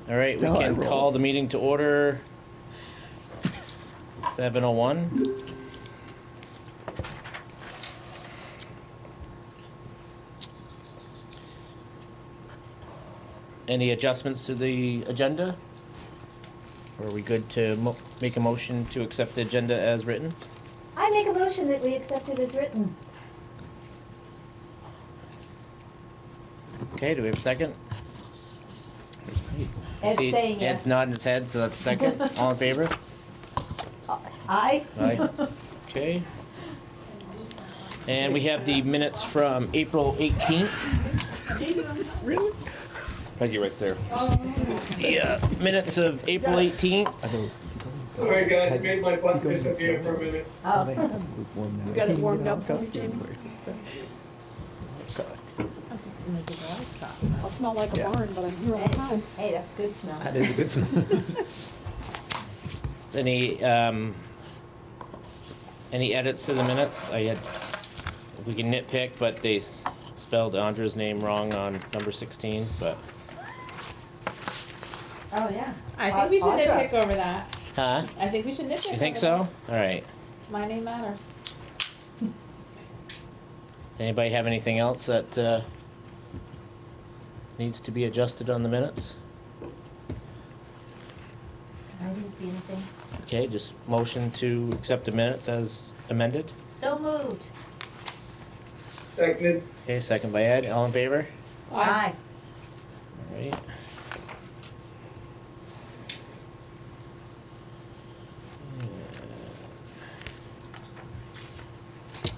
All right, we how I can roll. call the meeting to order. 7:01. Any adjustments to the agenda? Or are we good to make a motion to accept the agenda as written? I make a motion that we accept it as written. Okay, do we have a second? Ed's See, saying yes. Ed's nodding his head, so that's a second. All in favor? Aye. Aye. Okay. And we have the minutes from April 18th. Really? Thank you, right there. Yeah, minutes of April 18th. All right, guys, made my butt disappear for a minute. Oh. They have lukewarm now. You got it Can't warmed even up have for me, coffee Jamie? anymore. It's like that. That's just amazing. I like that. I'll smell like a Yeah. barn, but I'm here all the time. Hey, that's good smell. That is a good smell. Any edits to the minutes? We can nitpick, but they spelled Andre's name wrong on number 16, but. Oh, yeah. I think we should Audra. nitpick over that. Huh? I think we should nitpick. You think over so? All right. that. My name matters. Anybody have anything else that needs to be adjusted on the minutes? I didn't see anything. Okay, just motion to accept the minutes as amended. So moved. Seconded. Okay, second by Ed. All in favor? Aye. All right.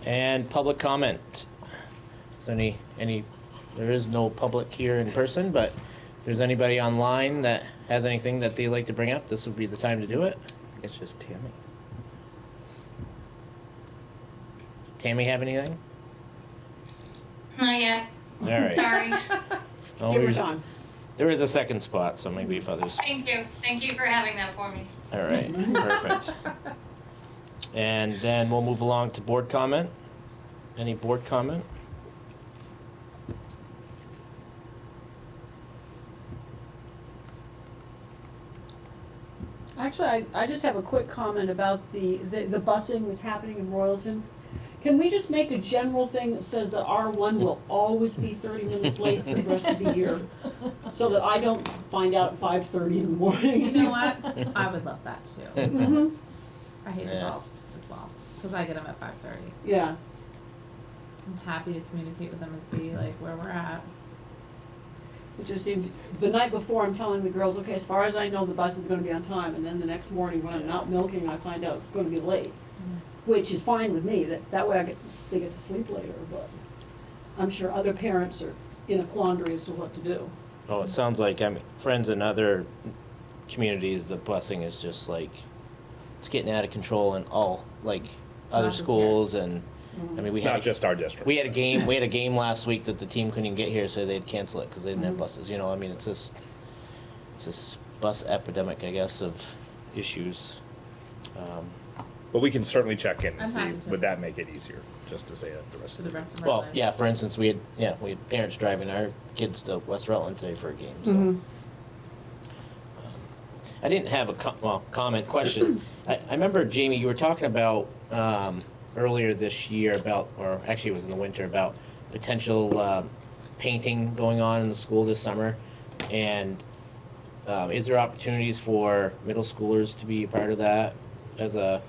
And public comment. Is there is no public here in person, but if there's anybody online that has anything that they'd like to bring up, this would be the time to do it. It's just Tammy. Tammy have anything? Not yet. All right. Sorry. Oh, Give her there's- time. there is a second spot, so maybe if others. Thank you. Thank you for having that for me. All right, perfect. And then we'll move along to board comment. Any board comment? Actually, I just have a quick comment about the busing that's happening in Royalton. Can we just make a general thing that says that R1 will always be 30 minutes late for the rest of the year? So that I don't find out at 5:30 in the morning. You know what? I would love that too. Mhm. I hate the Yeah. calls as well, because I get them at 5:30. Yeah, I'm happy to communicate with them and see like where we're at. it just seemed, the night before, I'm telling the girls, okay, as far as I know, the bus is gonna be on time, and then the next morning, when I'm not milking, I find out it's gonna be late. Which is fine with me, that way they get to sleep later, but I'm sure other parents are in a quandary as to what to do. Oh, it sounds like, friends in other communities, the busing is just like, it's getting out of control in all, like, other not just schools and, we It's had. not just our district. We had a game last week that the team couldn't even get here, so they'd cancel it because they didn't have buses, it's this bus epidemic, I guess, of issues. But we can certainly check in and I'm see, happy to. would that make it easier, just to say that the rest For of the the. rest of our Well, lives. yeah, for instance, we had parents driving our kids to West Rutland today for a game, so. Mhm. I didn't have a comment, question. I remember, Jamie, you were talking about, earlier this year about, or actually it was in the winter, about potential, painting going on in the school this summer. And, is there opportunities for middle schoolers to be a part of that as a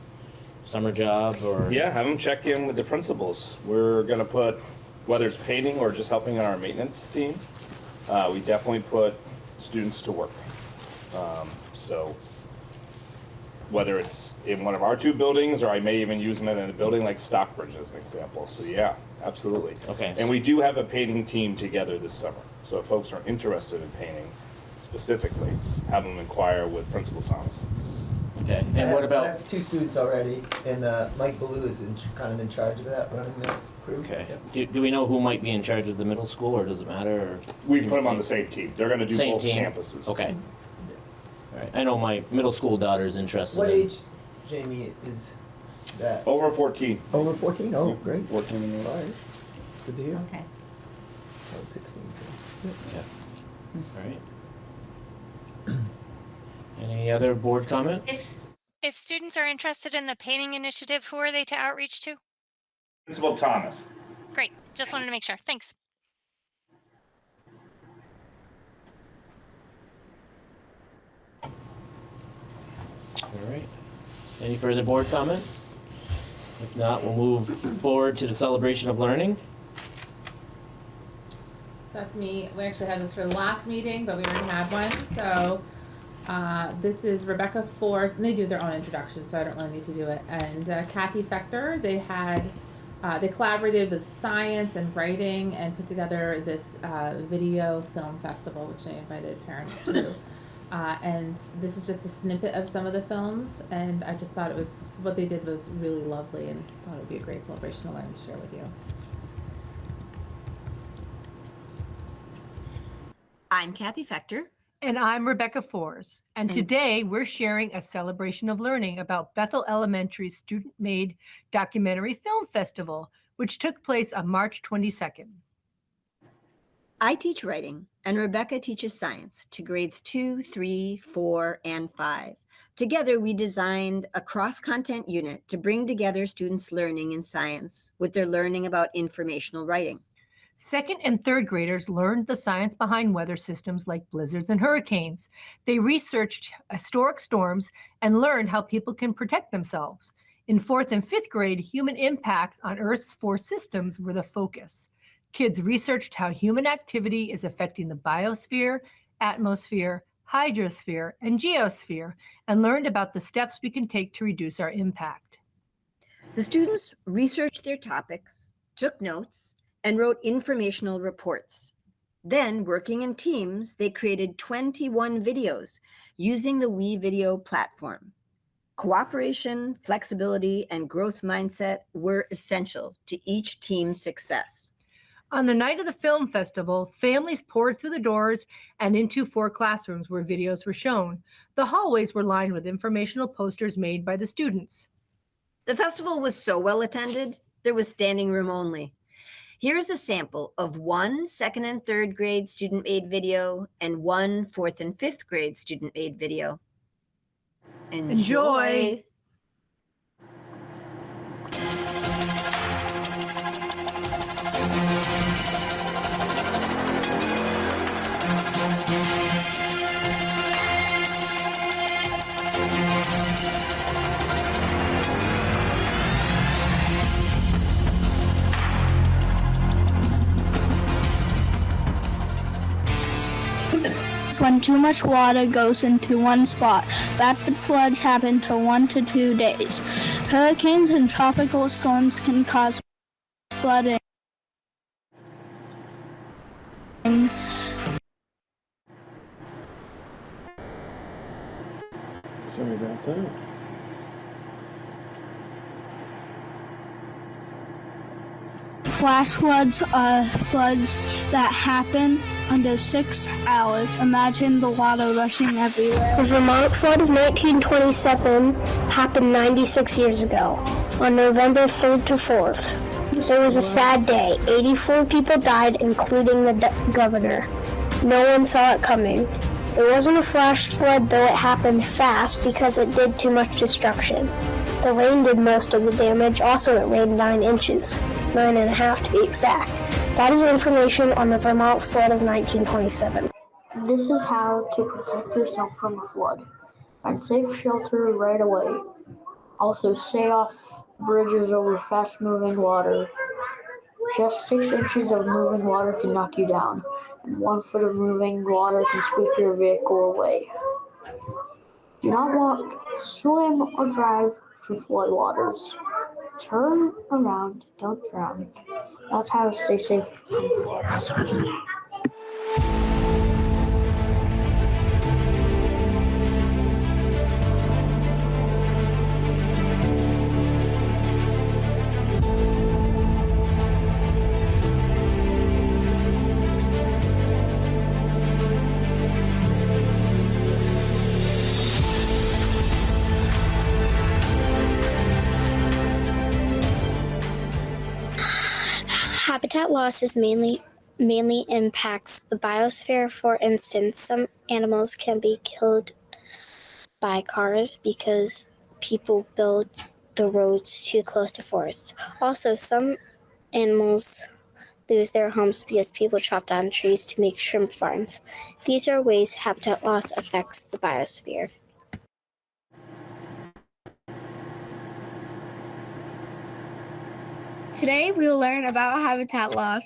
summer job or? Yeah, have them check in with the principals. We're gonna put, whether it's painting or just helping on our maintenance team, we definitely put students to work. So whether it's in one of our two buildings, or I may even use them in a building like Stockbridge as an example. So yeah, absolutely. Okay. And we do have a painting team together this summer. So if folks are interested in painting specifically, have them inquire with Principal Thomas. Okay, and what I about, have two students already, and Mike Ballou is kind of in charge of that, running the crew. okay, Yep. do we know who might be in charge of the middle school, or does it matter, or? We put them on the same team. They're gonna do Same both team? campuses. Okay. All right, I know my middle school daughter's interested What in. age, Jamie, is that? Over 14. Over 14? Oh, great. 14 and All right. Good to hear. Okay. I was 16, so. Okay. All right. Any other board comment? If students are interested in the painting initiative, who are they to outreach to? Principal Thomas. Great. Just wanted to make sure. Thanks. All right. Any further board comment? If not, we'll move forward to the celebration of learning. So that's me. We actually had this for the last meeting, but we already had one. So this is Rebecca Force, and they do their own introduction, so I don't really need to do it. And Kathy Fector. They had they collaborated with science and writing and put together this video film festival, which I invited parents to. And this is just a snippet of some of the films, and I just thought what they did was really lovely, and thought it would be a great celebration to learn to share with you. I'm Kathy Fector. And I'm Rebecca Force. And today we're sharing a celebration of learning about Bethel Elementary's student-made documentary film festival, which took place on March 22nd. I teach writing, and Rebecca teaches science to grades 2, 3, 4, and 5. Together, we designed a cross-content unit to bring together students' learning in science with their learning about informational writing. Second and third graders learned the science behind weather systems like blizzards and hurricanes. They researched historic storms and learned how people can protect themselves. In fourth and fifth grade, human impacts on Earth's 4 systems were the focus. Kids researched how human activity is affecting the biosphere, atmosphere, hydrosphere, and geosphere, and learned about the steps we can take to reduce our impact. The students researched their topics, took notes, and wrote informational reports. Then, working in teams, they created 21 videos using the WeVideo platform. Cooperation, flexibility, and growth mindset were essential to each team's success. On the night of the film festival, families poured through the doors and into 4 classrooms where videos were shown. The hallways were lined with informational posters made by the students. The festival was so well attended, there was standing room only. Here's a sample of 1 second and third grade student-made video and 1 fourth and fifth grade student-made video. Enjoy. When too much water goes into one spot, rapid floods happen to 1 to 2 days. Hurricanes and tropical storms can cause flooding. Sorry about that. Flash floods are floods that happen under 6 hours. Imagine the water rushing everywhere. The Vermont flood of 1927 happened 96 years ago, on November 3rd to 4th. It was a sad day. 84 people died, including the governor. No one saw it coming. It wasn't a flash flood, though it happened fast because it did too much destruction. The rain did most of the damage. Also, it rained 9 inches, 9.5 to be exact. That is information on the Vermont flood of 1927. This is how to protect yourself from a flood. Find safe shelter right away. Also, stay off bridges over fast-moving water. Just 6 inches of moving water can knock you down, and 1 foot of moving water can sweep your vehicle away. Do not walk, swim, or drive through flood waters. Turn around, don't drown. That's how to stay safe from floods. Habitat loss is mainly mainly impacts the biosphere. For instance, some animals can be killed by cars because people build the roads too close to forests. Also, some animals lose their homes because people chop down trees to make shrimp farms. These are ways habitat loss affects the biosphere. Today we will learn about habitat loss.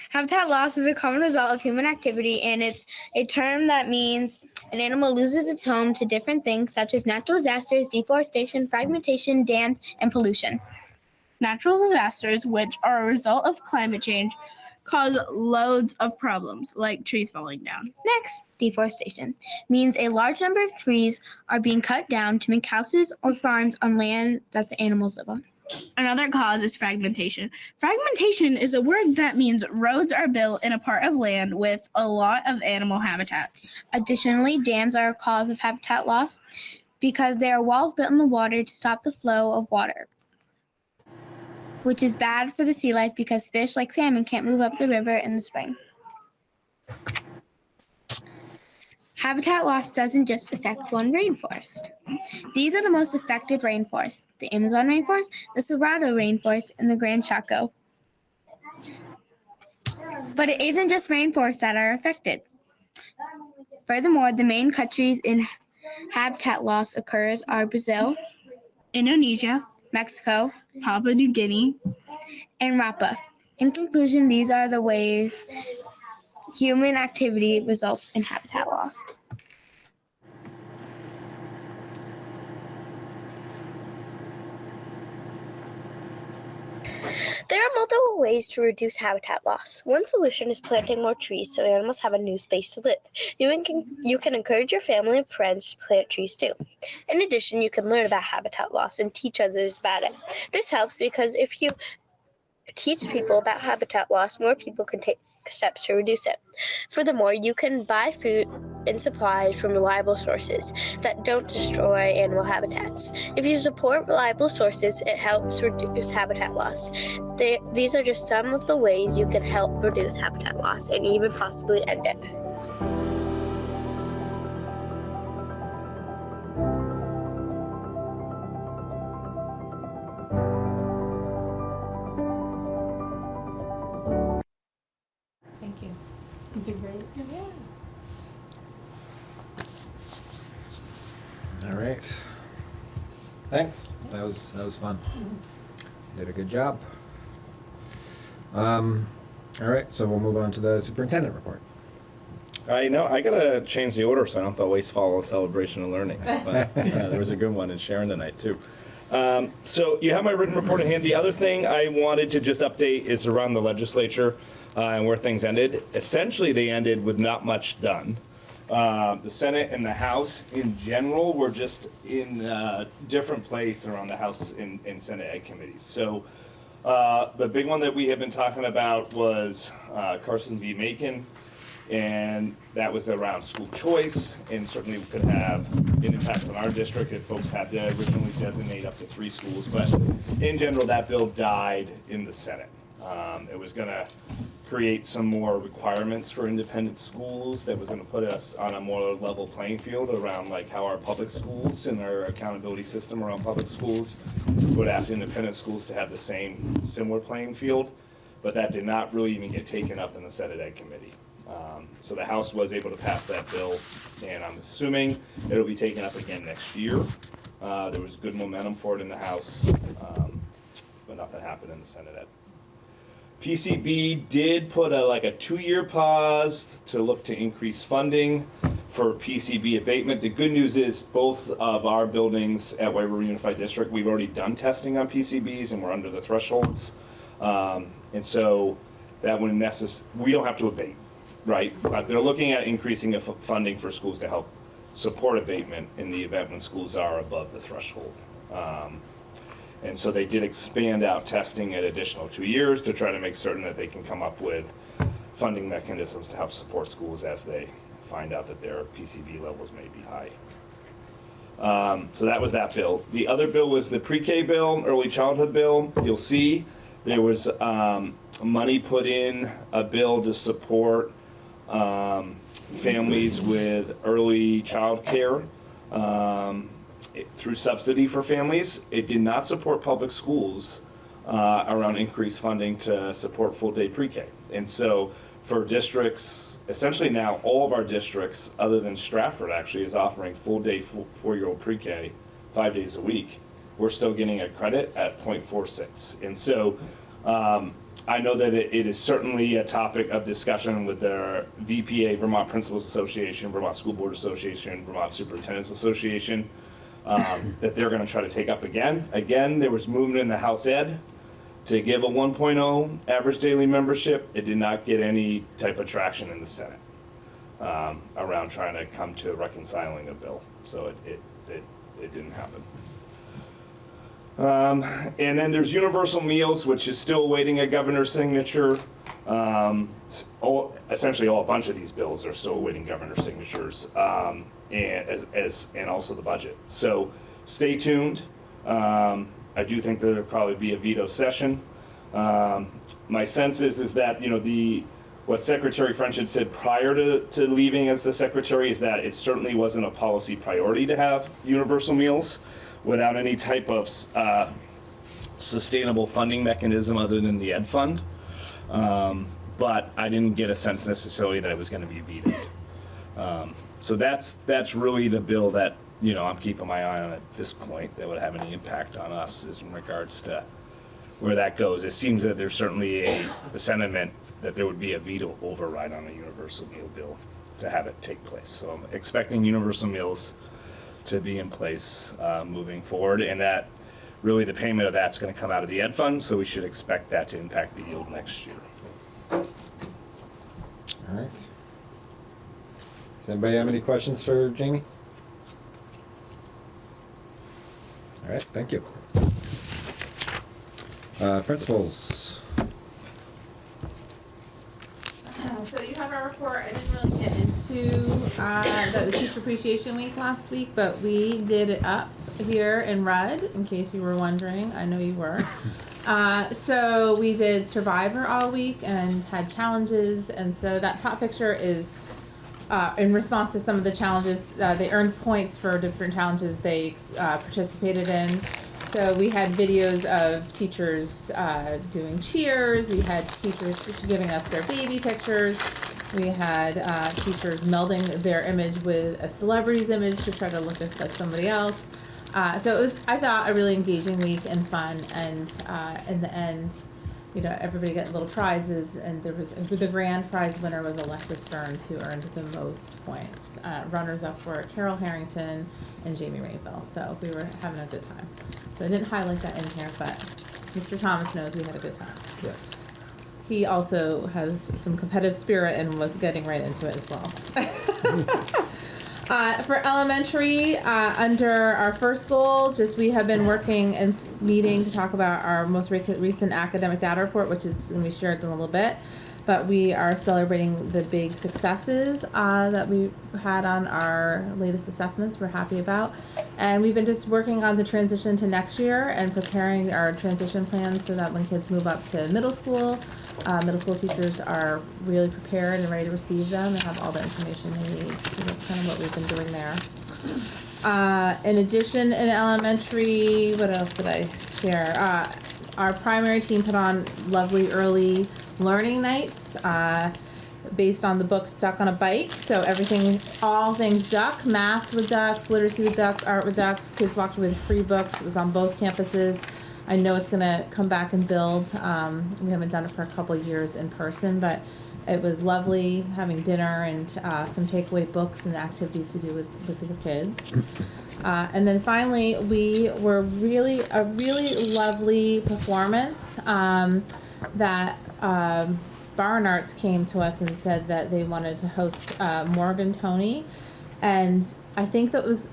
Habitat loss is a common result of human activity, and it's a term that means an animal loses its home to different things such as natural disasters, deforestation, fragmentation, dams, and pollution. Natural disasters, which are a result of climate change, cause loads of problems, like trees falling down. Next, deforestation means a large number of trees are being cut down to make houses or farms on land that the animals live on. Another cause is fragmentation. Fragmentation is a word that means roads are built in a part of land with a lot of animal habitats. Additionally, dams are a cause of habitat loss because they are walls built in the water to stop the flow of water, which is bad for the sea life because fish like salmon can't move up the river in the spring. Habitat loss doesn't just affect one rainforest. These are the most affected rainforests: the Amazon rainforest, the Cerrado rainforest, and the Gran Chaco. But it isn't just rainforests that are affected. Furthermore, the main countries in habitat loss occurs are Brazil, Indonesia, Mexico, Papua New Guinea, and Rapa. In conclusion, these are the ways human activity results in habitat loss. There are multiple ways to reduce habitat loss. One solution is planting more trees so animals have a new space to live. You can encourage your family and friends to plant trees too. In addition, you can learn about habitat loss and teach others about it. This helps because if you teach people about habitat loss, more people can take steps to reduce it. Furthermore, you can buy food and supplies from reliable sources that don't destroy animal habitats. If you support reliable sources, it helps reduce habitat loss. These are just some of the ways you can help reduce habitat loss and even possibly end it. Thank you. These are great. Yeah. All right. Thanks. That was fun. Did a good job. All right, so we'll move on to the superintendent report. I know, I gotta change the order so I don't have to waste follow celebration of learning. But there was a good one in Sharon tonight too. So you have my written report in hand. The other thing I wanted to just update is around the legislature and where things ended. Essentially, they ended with not much done. The Senate and the House in general were just in a different place around the House and Senate Ed committees. So the big one that we have been talking about was Carson v. Macon, and that was around school choice, and certainly could have an impact on our district if folks had to originally designate up to 3 schools. But in general, that bill died in the Senate. It was going to create some more requirements for independent schools that was going to put us on a more level playing field around like how our public schools and our accountability system around public schools would ask independent schools to have the same similar playing field, but that did not really even get taken up in the Senate Ed Committee. So the House was able to pass that bill, and I'm assuming it'll be taken up again next year. There was good momentum for it in the House, but nothing happened in the Senate Ed. PCB did put a 2-year pause to look to increase funding for PCB abatement. The good news is both of our buildings at White River Unified District, we've already done testing on PCBs and we're under the thresholds. And so that wouldn't we don't have to abate, right? But they're looking at increasing funding for schools to help support abatement in the event when schools are above the threshold. And so they did expand out testing an additional 2 years to try to make certain that they can come up with funding mechanisms to help support schools as they find out that their PCB levels may be high. So that was that bill. The other bill was the pre-K bill, early childhood bill. You'll see There was money put in a bill to support families with early child care through subsidy for families. It did not support public schools around increased funding to support full-day pre-K. And so for districts, essentially now all of our districts, other than Stratford actually, is offering full-day four-year-old pre-K 5 days a week. We're still getting a credit at 0.46. And so I know that it is certainly a topic of discussion with the VPA, Vermont Principals Association, Vermont School Board Association, Vermont Superintendents Association, that they're going to try to take up again. Again, there was movement in the House Ed to give a 1.0 average daily membership. It did not get any type of traction in the Senate around trying to come to reconciling a bill. So it didn't happen. And then there's universal meals, which is still awaiting a governor's signature. Essentially, a bunch of these bills are still awaiting governor's signatures, and also the budget. So stay tuned. I do think there'll probably be a veto session. My sense is that what Secretary French had said prior to leaving as the secretary is that it certainly wasn't a policy priority to have universal meals without any type of sustainable funding mechanism other than the Ed Fund. But I didn't get a sense necessarily that it was going to be vetoed. So that's really the bill that I'm keeping my eye on at this point that would have any impact on us is in regards to where that goes. It seems that there's certainly a sentiment that there would be a veto override on a universal meal bill to have it take place. So I'm expecting universal meals to be in place moving forward, and that really the payment of that's going to come out of the Ed Fund, so we should expect that to impact the yield next year. All right. Does anybody have any questions for Jamie? All right, thank you. Principals. So you have our report. I didn't really get into that was Teacher Appreciation Week last week, but we did it up here in RUD, in case you were wondering. I know you were. So we did Survivor all week and had challenges, and so that top picture is in response to some of the challenges. They earned points for different challenges they participated in. So we had videos of teachers doing cheers. We had teachers giving us their baby pictures. We had teachers melding their image with a celebrity's image to try to look just like somebody else. So it was, I thought, a really engaging week and fun. And in the end, everybody got little prizes. And the grand prize winner was Alexis Stearns, who earned the most points. Runners up were Carol Harrington and Jamie Rainville. So we were having a good time. So I didn't highlight that in here, but Mr. Thomas knows we had a good time. Yes. He also has some competitive spirit and was getting right into it as well. For elementary, under our first goal, we have been working and meeting to talk about our most recent academic data report, which is going to be shared in a little bit. But we are celebrating the big successes that we had on our latest assessments we're happy about. And we've been just working on the transition to next year and preparing our transition plans so that when kids move up to middle school teachers are really prepared and ready to receive them and have all the information they need. So that's kind of what we've been doing there. In addition, in elementary, what else did I share? Our primary team put on lovely early learning nights based on the book Duck on a Bike. So all things duck, math with ducks, literacy with ducks, art with ducks. Kids walked with free books. It was on both campuses. I know it's going to come back and build. We haven't done it for a couple of years in person, but it was lovely having dinner and some takeaway books and activities to do with your kids. And then finally, we were a really lovely performance that Barn Arts came to us and said that they wanted to host Morgan Tony. And I think that was,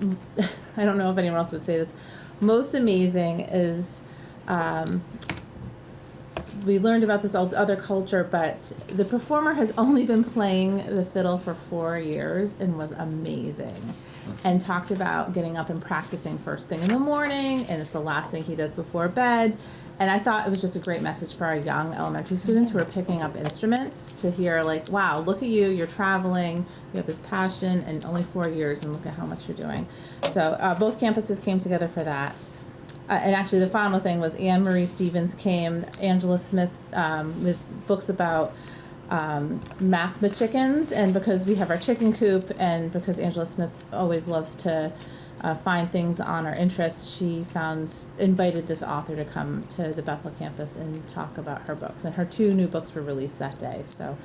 I don't know if anyone else would say this, most amazing is we learned about this other culture, but the performer has only been playing the fiddle for 4 years and was amazing. And talked about getting up and practicing first thing in the morning, and it's the last thing he does before bed. And I thought it was just a great message for our young elementary students who are picking up instruments to hear, like, wow, look at you, you're traveling, you have this passion, and only 4 years, and look at how much you're doing. So both campuses came together for that. And actually, the final thing was Anne Marie Stevens came. Angela Smith was books about math chickens, and because we have our chicken coop, and because Angela Smith always loves to find things on our interest, she invited this author to come to the Bethel campus and talk about her books. And her 2 new books were released that day, so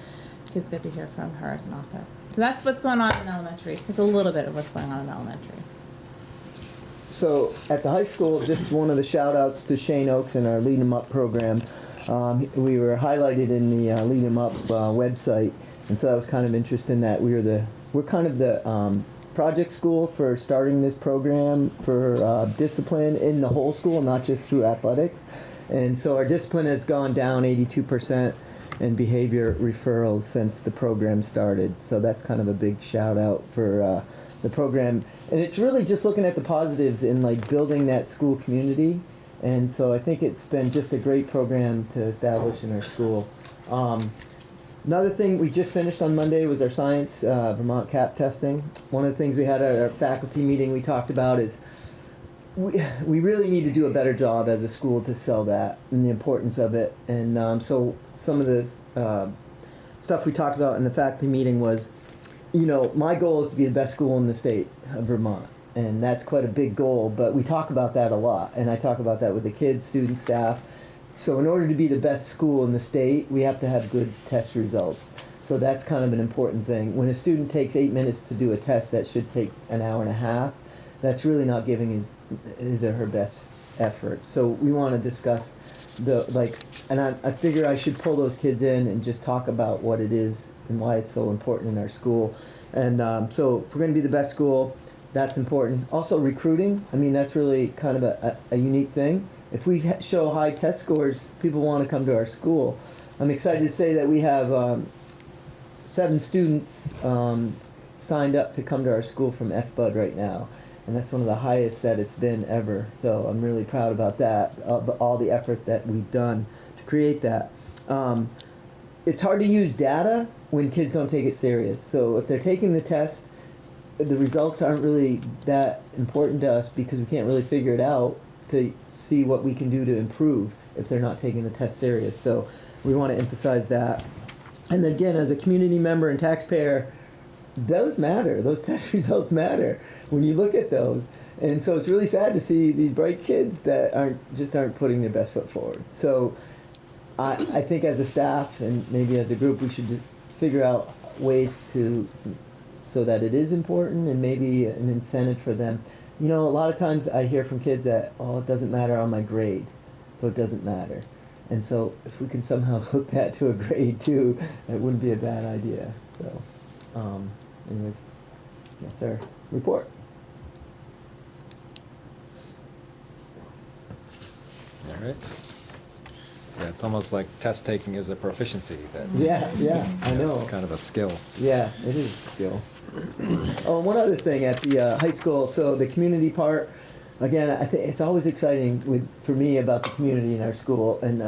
kids get to hear from her as an author. So that's what's going on in elementary. It's a little bit of what's going on in elementary. So at the high school, just one of the shout outs to Shane Oakes and our Lead 'em Up program. We were highlighted in the Lead 'em Up website, and so that was kind of interesting that we're kind of the project school for starting this program for discipline in the whole school, not just through athletics. And so our discipline has gone down 82% in behavior referrals since the program started. So that's kind of a big shout out for the program. And it's really just looking at the positives in like building that school community. And so I think it's been just a great program to establish in our school. Another thing we just finished on Monday was our science Vermont CAP testing. One of the things we had at our faculty meeting we talked about is we really need to do a better job as a school to sell that and the importance of it. And so some of the stuff we talked about in the faculty meeting was, my goal is to be the best school in the state of Vermont. And that's quite a big goal, but we talk about that a lot. And I talk about that with the kids, students, staff. So in order to be the best school in the state, we have to have good test results. So that's kind of an important thing. When a student takes 8 minutes to do a test that should take an hour and a half, that's really not giving his or her best effort. So we want to discuss and I figure I should pull those kids in and just talk about what it is and why it's so important in our school. And so if we're going to be the best school, that's important. Also recruiting, that's really kind of a unique thing. If we show high test scores, people want to come to our school. I'm excited to say that we have 7 students signed up to come to our school from FBUD right now. And that's one of the highest that it's been ever. So I'm really proud about that, all the effort that we've done to create that. It's hard to use data when kids don't take it serious. So if they're taking the test, the results aren't really that important to us because we can't really figure it out to see what we can do to improve if they're not taking the test serious. So we want to emphasize that. And again, as a community member and taxpayer, those matter. Those test results matter when you look at those. And so it's really sad to see these bright kids that aren't putting their best foot forward. So I think as a staff and maybe as a group, we should figure out ways so that it is important and maybe an incentive for them. A lot of times I hear from kids that, it doesn't matter on my grade, so it doesn't matter. And so if we can somehow hook that to a grade too, that wouldn't be a bad idea. So anyways, that's our report. All right. Yeah, it's almost like test taking is a proficiency. Yeah, I know. It's kind of a skill. Yeah, it is a skill. One other thing at the high school, so the community part, again, I think it's always exciting for me about the community in our school. And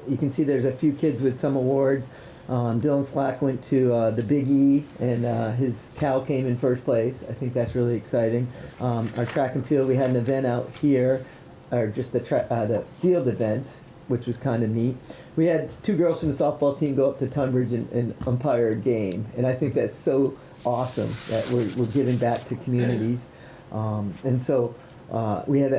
you can see there's a few kids with some awards. Dylan Slack went to the Big E, and his cow came in first place. I think that's really exciting. Our track and field, we had an event out here, or just the field events, which was kind of neat. We had 2 girls from the softball team go up to Tunbridge and umpire a game, and I think that's so awesome that we're giving back to communities. And so we have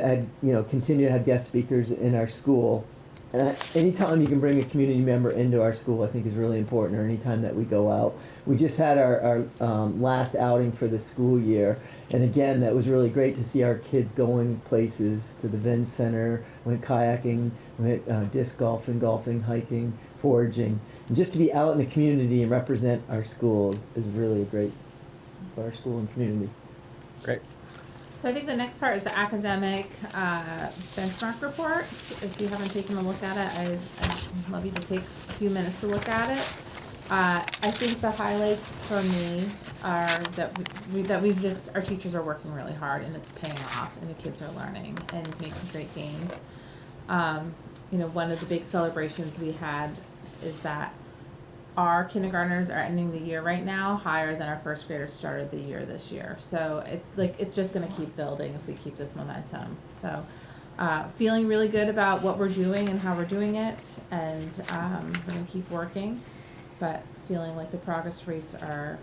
continue to have guest speakers in our school. And anytime you can bring a community member into our school, I think is really important, or anytime that we go out. We just had our last outing for the school year, and again, that was really great to see our kids going places, to the Venn Center, went kayaking, went disc golfing, hiking, foraging. And just to be out in the community and represent our schools is really great for our school and community. Great. So I think the next part is the academic benchmark report. If you haven't taken a look at it, I'd love you to take a few minutes to look at it. I think the highlights for me are that we've just, our teachers are working really hard and it's paying off and the kids are learning and making great gains. You know, one of the big celebrations we had is that our kindergartners are ending the year right now higher than our first graders started the year this year. So it's just gonna keep building if we keep this momentum. So feeling really good about what we're doing and how we're doing it, and we're gonna keep working, but feeling like the progress rates are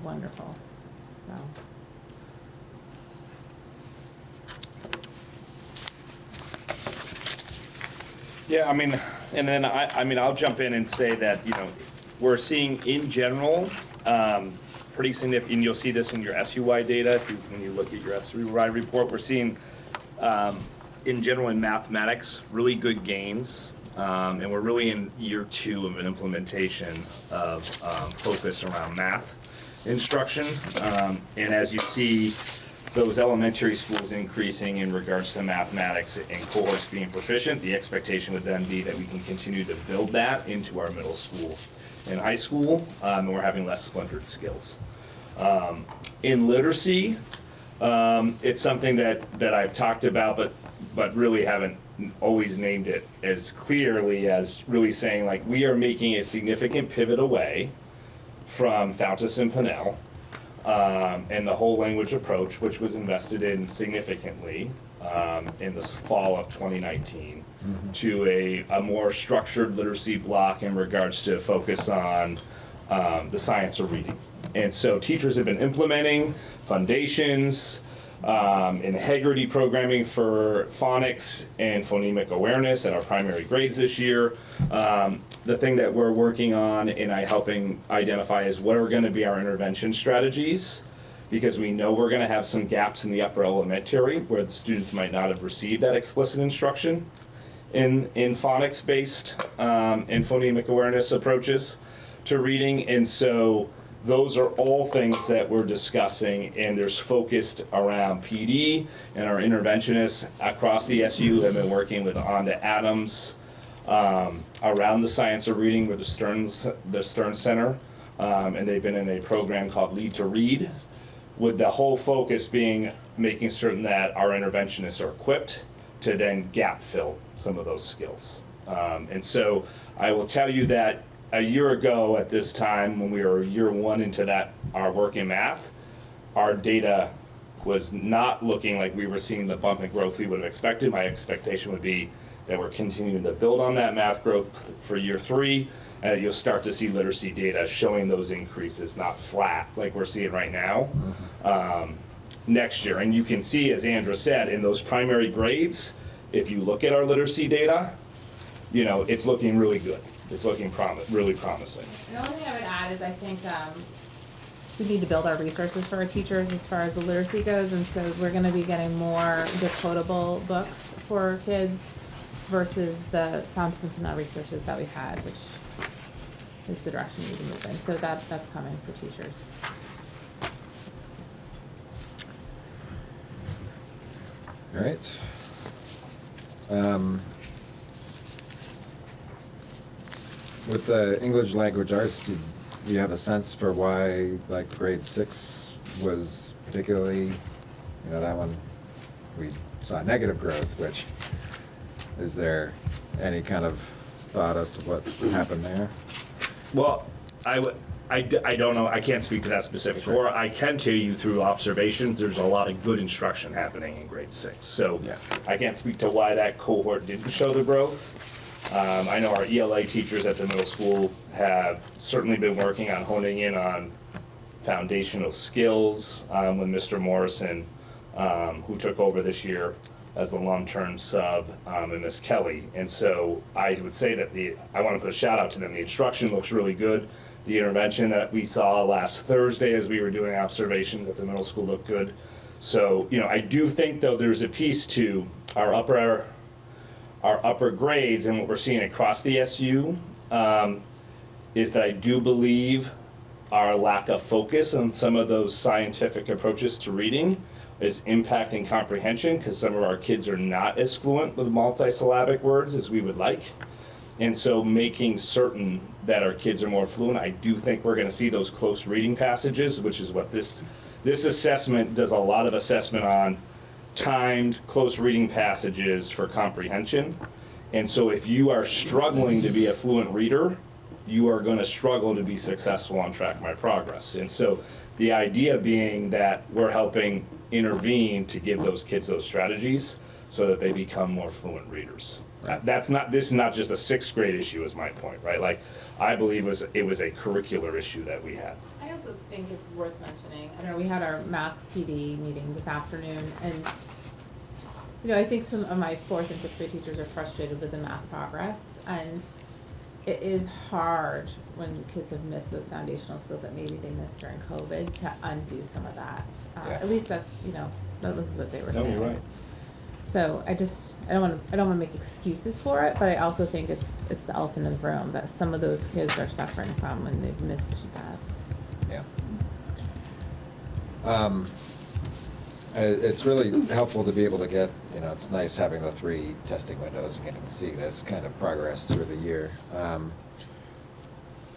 wonderful, so. Yeah, I mean, and then I'll jump in and say that, you know, we're seeing in general, pretty significant, and you'll see this in your SUI data, when you look at your SUI report, we're seeing, in general in mathematics, really good gains. And we're really in year 2 of an implementation of focus around math instruction. And as you see those elementary schools increasing in regards to mathematics and cohorts being proficient, the expectation would then be that we can continue to build that into our middle school and high school, and we're having less splintered skills. In literacy, it's something that I've talked about, but really haven't always named it as clearly as really saying, like, we are making a significant pivot away from Fountas and Pinnell, and the whole language approach, which was invested in significantly in the fall of 2019, to a more structured literacy block in regards to focus on the science of reading. And so teachers have been implementing foundations, integrity programming for phonics and phonemic awareness at our primary grades this year. The thing that we're working on and helping identify is what are going to be our intervention strategies, because we know we're going to have some gaps in the upper elementary where the students might not have received that explicit instruction in phonics-based and phonemic awareness approaches to reading. And so those are all things that we're discussing, and there's focused around PD, and our interventionists across the SU have been working with Onda Adams around the science of reading with the Stern Center, and they've been in a program called Lead to Read, with the whole focus being making certain that our interventionists are equipped to then gap fill some of those skills. And so I will tell you that a year ago at this time, when we were year 1 into our work in math, our data was not looking like we were seeing the bump in growth we would have expected. My expectation would be that we're continuing to build on that math growth for year 3, and you'll start to see literacy data showing those increases, not flat like we're seeing right now, next year. And you can see, as Andra said, in those primary grades, if you look at our literacy data, you know, it's looking really good. It's looking really promising. The only thing I would add is I think we need to build our resources for our teachers as far as the literacy goes, and so we're going to be getting more decodable books for kids versus the Fountas and Pinnell resources that we had, which is the direction we need to move in. So that's coming for teachers. All right. With the English language arts, do you have a sense for why, like, grade 6 was particularly, you know, that one we saw negative growth, which, is there any kind of thought as to what happened there? Well, I don't know, I can't speak to that specific, or I can tell you through observations, there's a lot of good instruction happening in grade 6. So yeah. I can't speak to why that cohort didn't show the growth. I know our ELA teachers at the middle school have certainly been working on honing in on foundational skills with Mr. Morrison, who took over this year as the long-term sub, and Miss Kelly. And so I would say that I want to put a shout out to them. The instruction looks really good. The intervention that we saw last Thursday as we were doing observations at the middle school looked good. So, you know, I do think, though, there's a piece to our upper grades and what we're seeing across the SU, is that I do believe our lack of focus on some of those scientific approaches to reading is impacting comprehension because some of our kids are not as fluent with multisyllabic words as we would like. And so making certain that our kids are more fluent, I do think we're going to see those close reading passages, which is what this assessment does. A lot of assessment on timed close reading passages for comprehension. And so if you are struggling to be a fluent reader, you are going to struggle to be successful on Track My Progress. And so the idea being that we're helping intervene to give those kids those strategies so that they become more fluent readers. This is not just a 6th grade issue is my point, right? Like, I believe it was a curricular issue that we had. I also think it's worth mentioning, I don't know, we had our math PD meeting this afternoon, and I think some of my 4th and 5th grade teachers are frustrated with the math progress, and it is hard when kids have missed those foundational skills that maybe they missed during COVID to undo some of that. At least that's, this is what they were saying. You're right. So I don't want to make excuses for it, but I also think it's the elephant in the room that some of those kids are suffering from when they've missed that. Yeah. It's really helpful to be able to get, it's nice having the 3 testing windows and getting to see this kind of progress through the year.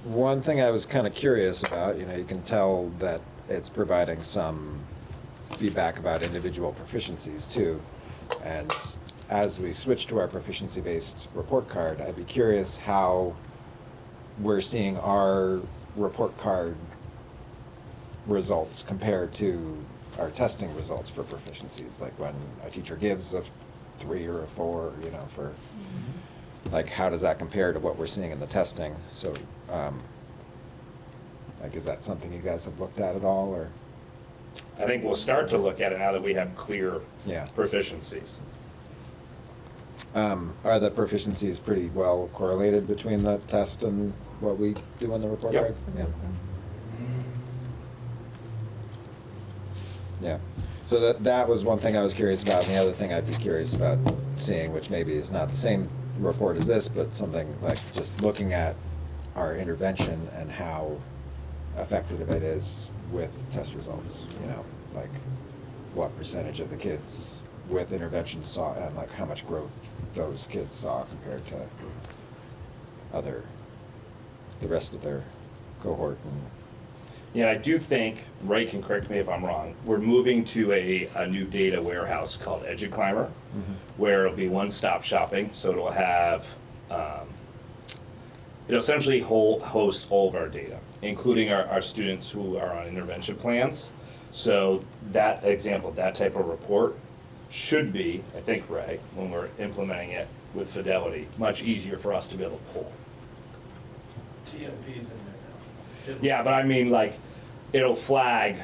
One thing I was kind of curious about, you can tell that it's providing some feedback about individual proficiencies too. And as we switch to our proficiency-based report card, I'd be curious how we're seeing our report card results compared to our testing results for proficiencies. Like when a teacher gives a 3 or a 4, for like how does that compare to what we're seeing in the testing? So, like, is that something you guys have looked at all, or? I think we'll start to look at it now that we have clear proficiencies. Are the proficiencies pretty well correlated between the test and what we do on the report card? Yeah. Yeah. So that was one thing I was curious about, and the other thing I'd be curious about seeing, which maybe is not the same report as this, but something like just looking at our intervention and how effective it is with test results, like what percentage of the kids with intervention saw, and like how much growth those kids saw compared to the rest of their cohort. Yeah, I do think, Ray can correct me if I'm wrong, we're moving to a new data warehouse called EduClimber, where it'll be one-stop shopping, so it'll have, it'll essentially host all of our data, including our students who are on intervention plans. So that example, that type of report should be, I think, Ray, when we're implementing it with Fidelity, much easier for us to be able to pull. TMP's in there now. Yeah, but I mean, like, it'll flag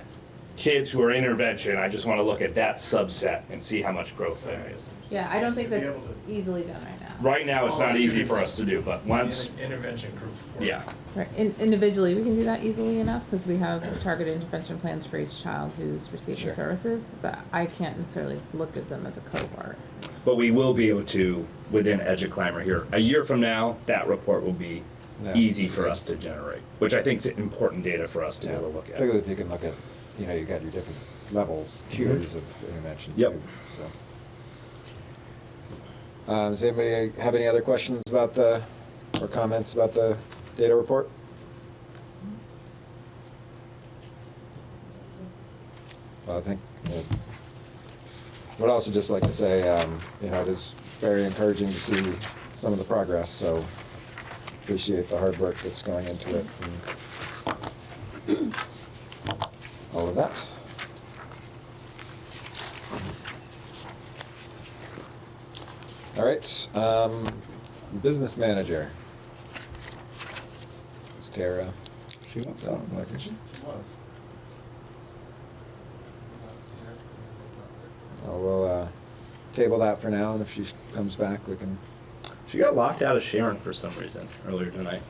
kids who are intervention. I just want to look at that subset and see how much growth there is. Yeah, I don't think that's easily done right now. Right now, it's not easy for us to do, but once. Intervention group. Yeah. Right. Individually, we can do that easily enough because we have targeted intervention plans for each child who's receiving services, but I can't necessarily look at them as a cohort. But we will be able to, within EduClimber here, a year from now, that report will be easy for us to generate, which I think is important data for us to be able to look at. Particularly if you can look at, you got your different levels, tiers of intervention too. So. Does anybody have any other questions about or comments about the data report? Well, I think, would also just like to say, it is very encouraging to see some of the progress, so appreciate the hard work that's going into it and all of that. All right, business manager. Is Tara? She wants that. She was. Oh, we'll table that for now, and if she comes back, we can. She got locked out of Sharon for some reason earlier tonight.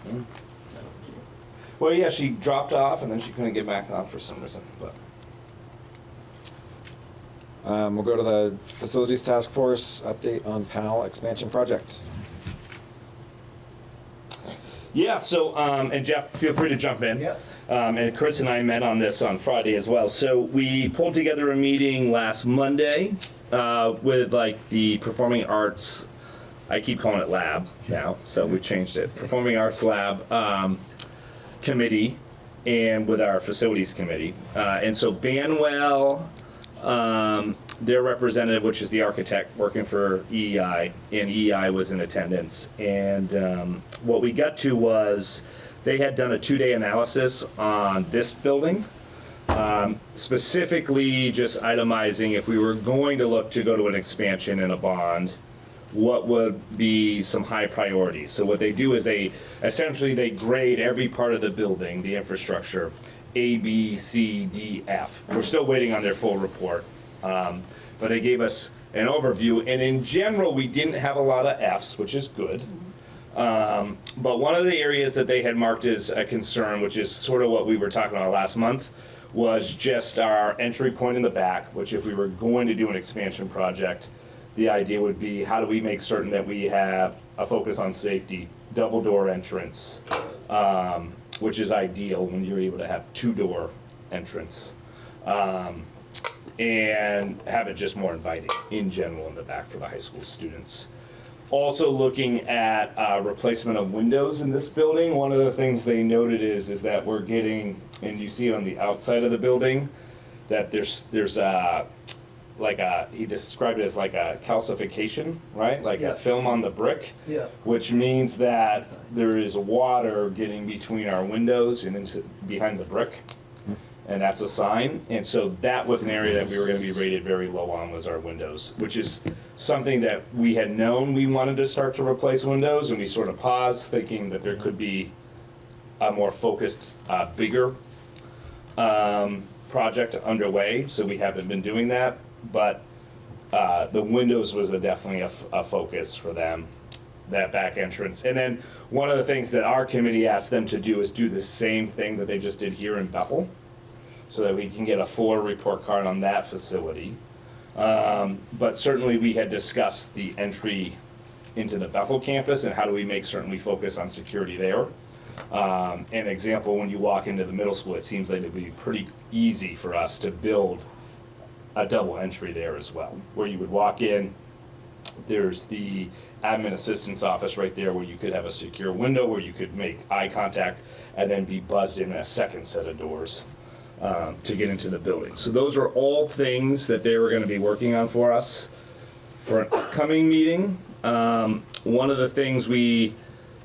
Well, yeah, she dropped off and then she couldn't get back on for some reason. But we'll go to the Facilities Task Force update on PAL expansion project. yeah, so and Jeff, feel free to jump in. Yep. And Chris and I met on this on Friday as well. So we pulled together a meeting last Monday with like the Performing Arts, I keep calling it lab now, so we changed it, Performing Arts Lab committee, and with our facilities committee. And so Banwell, their representative, which is the architect working for EEI, and EEI was in attendance. And what we got to was they had done a 2-day analysis on this building, specifically just itemizing if we were going to look to go to an expansion in a bond, what would be some high priorities. So what they do is they grade every part of the building, the infrastructure, A, B, C, D, F. We're still waiting on their full report. But they gave us an overview, and in general, we didn't have a lot of Fs, which is good. But one of the areas that they had marked as a concern, which is sort of what we were talking about last month, was just our entry point in the back, which if we were going to do an expansion project, the idea would be how do we make certain that we have a focus on safety, double door entrance, which is ideal when you're able to have 2-door entrance. And have it just more inviting in general in the back for the high school students. Also looking at replacement of windows in this building. One of the things they noted is that we're getting, and you see it on the outside of the building, that there's he described it as like a calcification, right? Like a film on the brick, which means that there is water getting between our windows and into behind the brick. And that's a sign. And so that was an area that we were going to be rated very low on, was our windows, which is something that we had known we wanted to start to replace windows, and we sort of paused thinking that there could be a more focused, bigger project underway. So we haven't been doing that, but the windows was definitely a focus for them, that back entrance. And then one of the things that our committee asked them to do is do the same thing that they just did here in Bethel, so that we can get a fuller report card on that facility. But certainly we had discussed the entry into the Bethel campus and how do we make certain we focus on security there. An example, when you walk into the middle school, it seems like it would be pretty easy for us to build a double entry there as well, where you would walk in, there's the admin assistant's office right there where you could have a secure window where you could make eye contact and then be buzzed in a second set of doors to get into the building. So those are all things that they were going to be working on for us for an upcoming meeting. One of the things we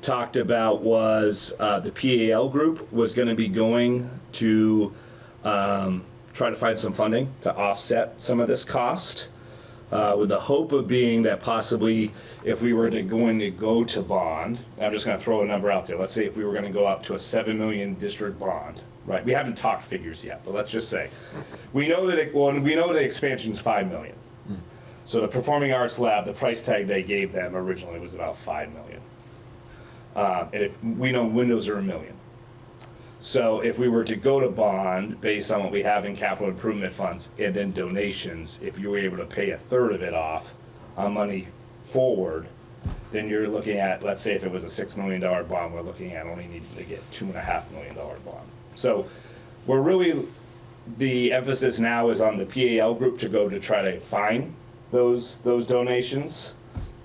talked about was the PAL group was going to be going to try to find some funding to offset some of this cost, with the hope of being that possibly if we were going to go to bond, I'm just going to throw a number out there. Let's say if we were going to go up to a $7 million district bond, right? We haven't talked figures yet, but let's just say we know that we know the expansion's $5 million. So the Performing Arts Lab, the price tag they gave them originally was about $5 million, and if we know windows are $1 million. So if we were to go to bond based on what we have in capital improvement funds and then donations, if you were able to pay a third of it off on money forward, then you're looking at, let's say if it was a $6 million bond, we're looking at only needing to get $2.5 million bond. So we're really, the emphasis now is on the PAL group to go to try to find those donations,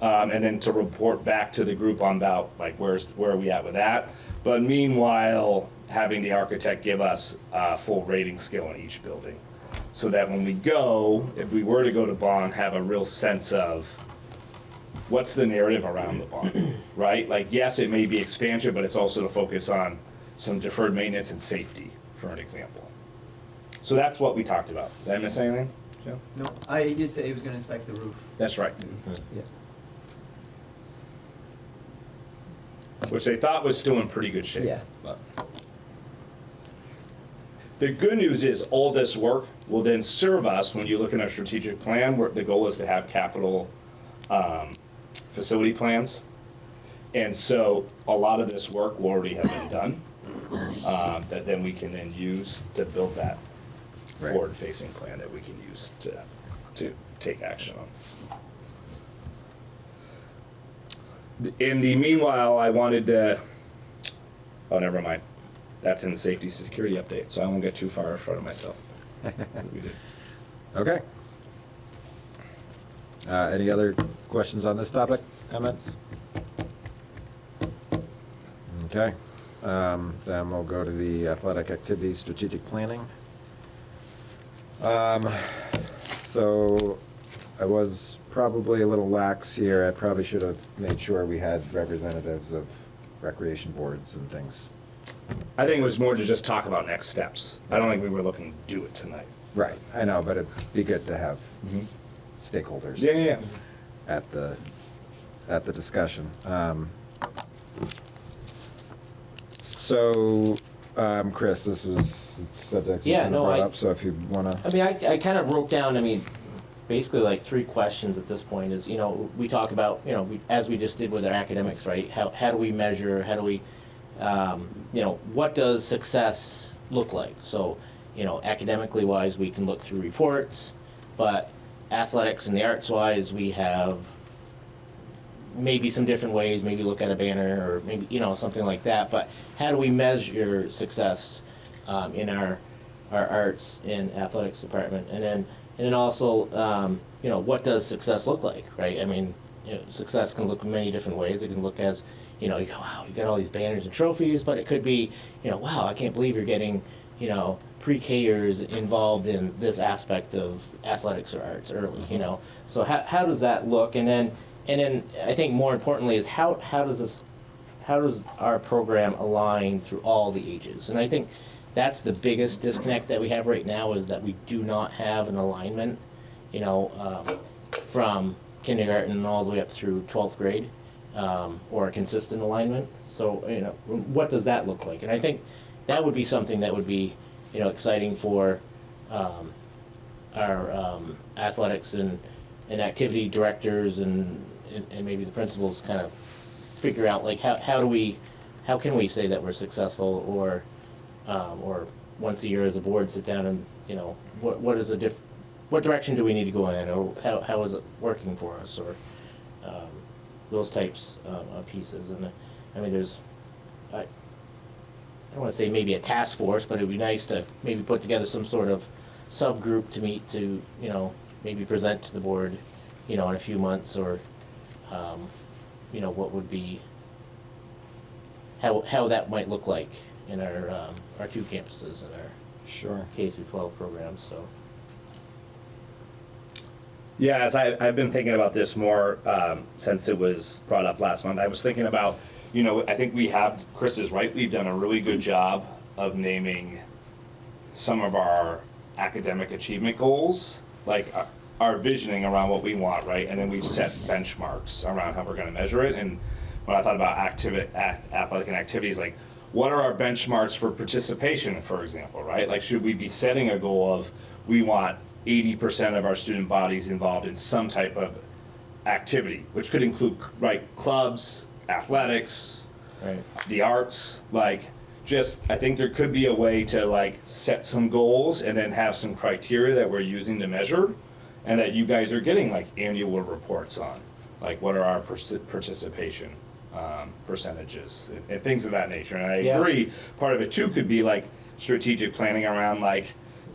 and then to report back to the group on about like where are we at with that. But meanwhile, having the architect give us a full rating scale on each building, so that when we go, if we were to go to bond, have a real sense of what's the narrative around the bond, right? Like, yes, it may be expansion, but it's also to focus on some deferred maintenance and safety, for an example. So that's what we talked about. Did I miss anything, Joe? No, I did say he was gonna inspect the roof. That's right. Yeah. Which they thought was still in pretty good shape. Yeah. But the good news is all this work will then serve us when you look at our strategic plan, where the goal is to have capital facility plans. And so a lot of this work will already have been done, that then we can then use to build that forward-facing plan that we can use to take action on. In the meanwhile, I wanted to, oh, never mind. That's in safety security update, so I won't get too far in front of myself. We did. Okay. Any other questions on this topic, comments? Okay, then we'll go to the athletic activities strategic planning. So I was probably a little lax here. I probably should have made sure we had representatives of recreation boards and things. I think it was more to just talk about next steps. I don't think we were looking to do it tonight. Right, I know, but it'd be good to have stakeholders. Yeah. At the discussion. So, Chris, this was a subject you Yeah, kind of no, brought I- up, so if you wanna. I mean, I kind of wrote down, I mean, basically like 3 questions at this point is, we talk about, as we just did with our academics, right? How do we measure, how do we, what does success look like? So, academically wise, we can look through reports, but athletics and the arts wise, we have maybe some different ways, maybe look at a banner or maybe, something like that. But how do we measure success in our arts and athletics department? And then also, what does success look like, right? I mean, success can look many different ways. It can look as, you go, wow, you got all these banners and trophies, but it could be, wow, I can't believe you're getting, pre-Kers involved in this aspect of athletics or arts early, So how does that look? And then I think more importantly is how does our program align through all the ages? And I think that's the biggest disconnect that we have right now is that we do not have an alignment, from kindergarten all the way up through 12th grade, or a consistent alignment. So, what does that look like? And I think that would be something that would be, exciting for our athletics and activity directors and maybe the principals kind of figure out like how can we say that we're successful or once a year as a board sit down and what direction do we need to go in or how is it working for us or those types of pieces. And I mean there's I don't want to say maybe a task force, but it would be nice to maybe put together some sort of subgroup to meet to, maybe present to the board, in a few months or, what would be, how that might look like in our 2 campuses and our Sure. K through 12 programs, so. Yeah, as I've been thinking about this more since it was brought up last month. I was thinking about, I think Chris is right, we've done a really good job of naming some of our academic achievement goals, like our visioning around what we want, right? And then we've set benchmarks around how we're going to measure it. And when I thought about athletic and activities, like what are our benchmarks for participation, for example, right? Like should we be setting a goal of we want 80% of our student bodies involved in some type of activity, which could include clubs, athletics, right, the arts, I think there could be a way to set some goals and then have some criteria that we're using to measure and that you guys are getting annual reports on, what are our participation percentages and things of that nature. And I agree, part of it too could be strategic planning around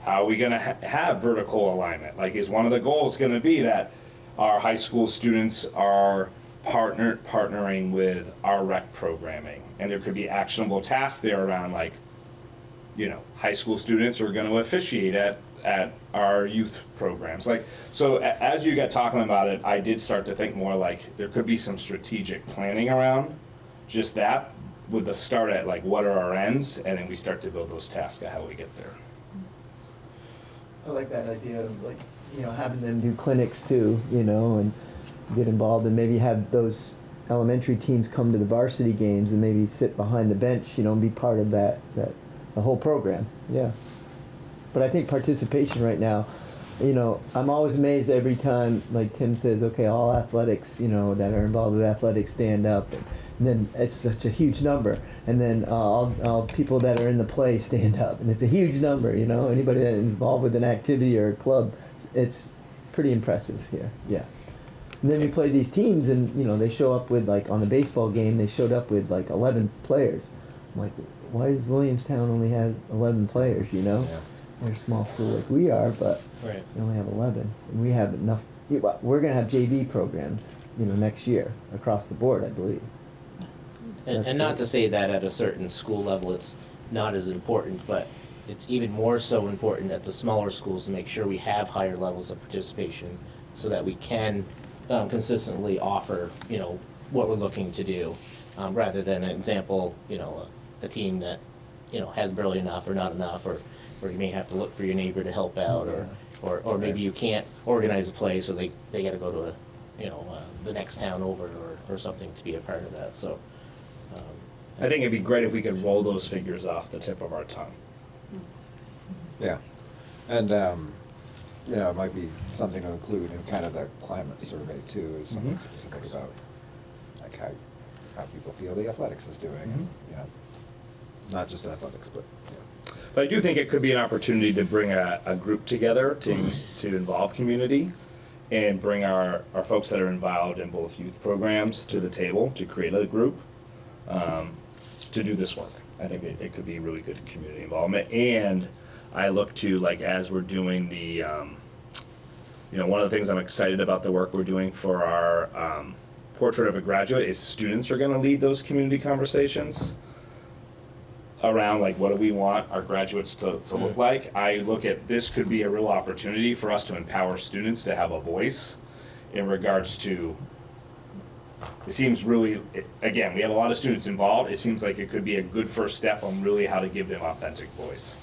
how are we gonna have vertical alignment? Is one of the goals gonna be that our high school students are partnering with our rec programming, and there could be actionable tasks there around high school students are going to officiate at our youth programs. So as you got talking about it, I did start to think more there could be some strategic planning around just that with the start at what are our ends, and then we start to build those tasks of how we get there. I like that idea of having them do clinics too, and get involved and maybe have those elementary teams come to the varsity games and maybe sit behind the bench, and be part of the whole program. Yeah. But I think participation right now, I'm always amazed every time, Tim says, okay, all athletics, that are involved with athletics stand up. And then it's such a huge number. And then all people that are in the play stand up. And it's a huge number, Anybody that is involved with an activity or a club, it's pretty impressive here. Yeah. And then we play these teams, and they show up with on the baseball game, they showed up with 11 players. I'm like, why does Williamstown only have 11 players, you know? Yeah. They're a small school like we are, but Right. we only have 11. And we have enough, we're gonna have JV programs, next year, across the board, I believe. That's And not great. to say that at a certain school level it's not as important, but it's even more so important at the smaller schools to make sure we have higher levels of participation so that we can consistently offer, what we're looking to do, rather than an example, a team that, has barely enough or not enough, or you may have to look for your neighbor to help out, or maybe you can't organize a play, so they gotta go to the next town over or something to be a part of that, so. I think it'd be great if we could roll those figures off the tip of our tongue. Yeah, and it might be something to include in kind of the climate survey too, is something specific about like how people feel the athletics is doing, and, not just athletics, but But I do think it could be an opportunity to bring a group together to involve community and bring our folks that are involved in both youth programs to the table to create a group to do this work. I think it could be really good community involvement. And I look to, like, as we're doing the, one of the things I'm excited about the work we're doing for our Portrait of a Graduate is students are going to lead those community conversations around, like, what do we want our graduates to look like. I look at this could be a real opportunity for us to empower students to have a voice in regards to, it seems really, again, we have a lot of students involved. It seems like it could be a good first step on really how to give them authentic voice,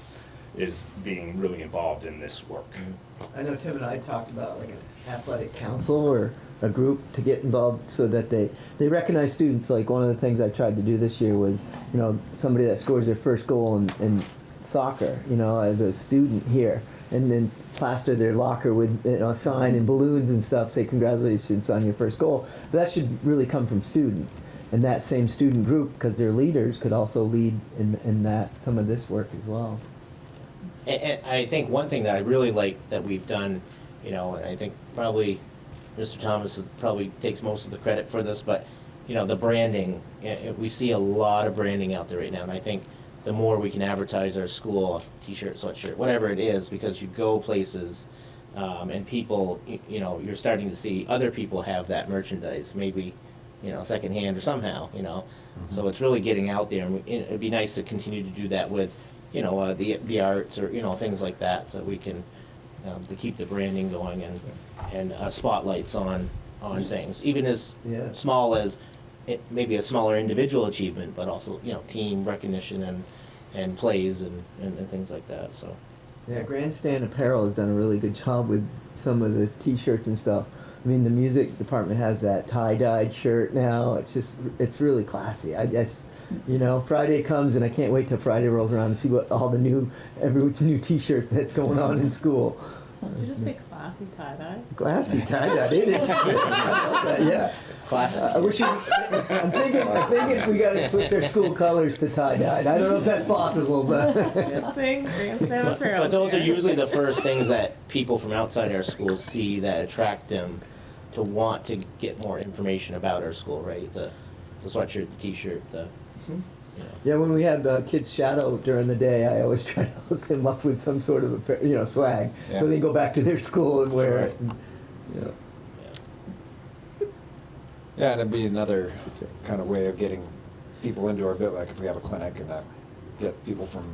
is being really involved in this work. I know Tim and I talked about like an athletic council or a group to get involved so that they recognize students. Like one of the things I tried to do this year was, somebody that scores their first goal in soccer, as a student here, and then plaster their locker with a sign and balloons and stuff, say congratulations on your first goal. But that should really come from students. And that same student group, because they're leaders, could also lead in that some of this work as well. And I think one thing that I really like that we've done, and I think probably Mr. Thomas probably takes most of the credit for this, but, the branding, we see a lot of branding out there right now, and I think the more we can advertise our school, t-shirt, sweatshirt, whatever it is, because you go places, and people, you're starting to see other people have that merchandise, maybe, secondhand or somehow, So it's really getting out there, and it'd be nice to continue to do that with, the arts or, things like that, so we can, to keep the branding going and spotlights on things, even as small as it maybe a smaller individual achievement, but also, team recognition and plays and things like that, so. Yeah, Grandstand Apparel has done a really good job with some of the t-shirts and stuff. I mean, the music department has that tie-dyed shirt now. It's really classy. I guess, Friday comes and I can't wait till Friday rolls around to see what all the every new t-shirt that's going on in school. Did you just say classy tie-dye? Classy tie-dye, it is. I love that, yeah. Classic. I'm thinking we gotta switch our school colors to tie-dyed. I don't know if that's possible, but. Good thing, Grandstand Apparel. But those are usually the first things that people from outside our schools see that attract them to want to get more information about our school, right? The sweatshirt, the t-shirt, Yeah, when we have kids shadow during the day, I always try to hook them up with some sort of swag, so they go back to their school and wear it. And, yeah, and it'd be another kind of way of getting people into our bit, like if we have a clinic and get people from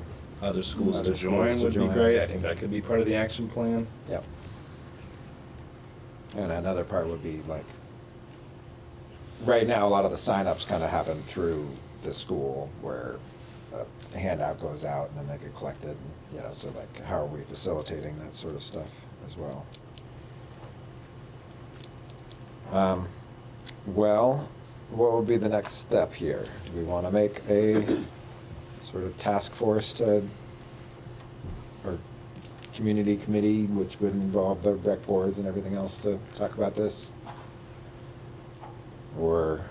Other schools Other to join schools to would be join. great. I think that could be part of the action plan. Yep. And another part would be like, right now, a lot of the signups kind of happen through the school where a handout goes out and then they get collected, so like how are we facilitating that sort of stuff as well? Well, what would be the next step here? Do we want to make a sort of task force or community committee, which would involve the rec boards and everything else to talk about this? Or,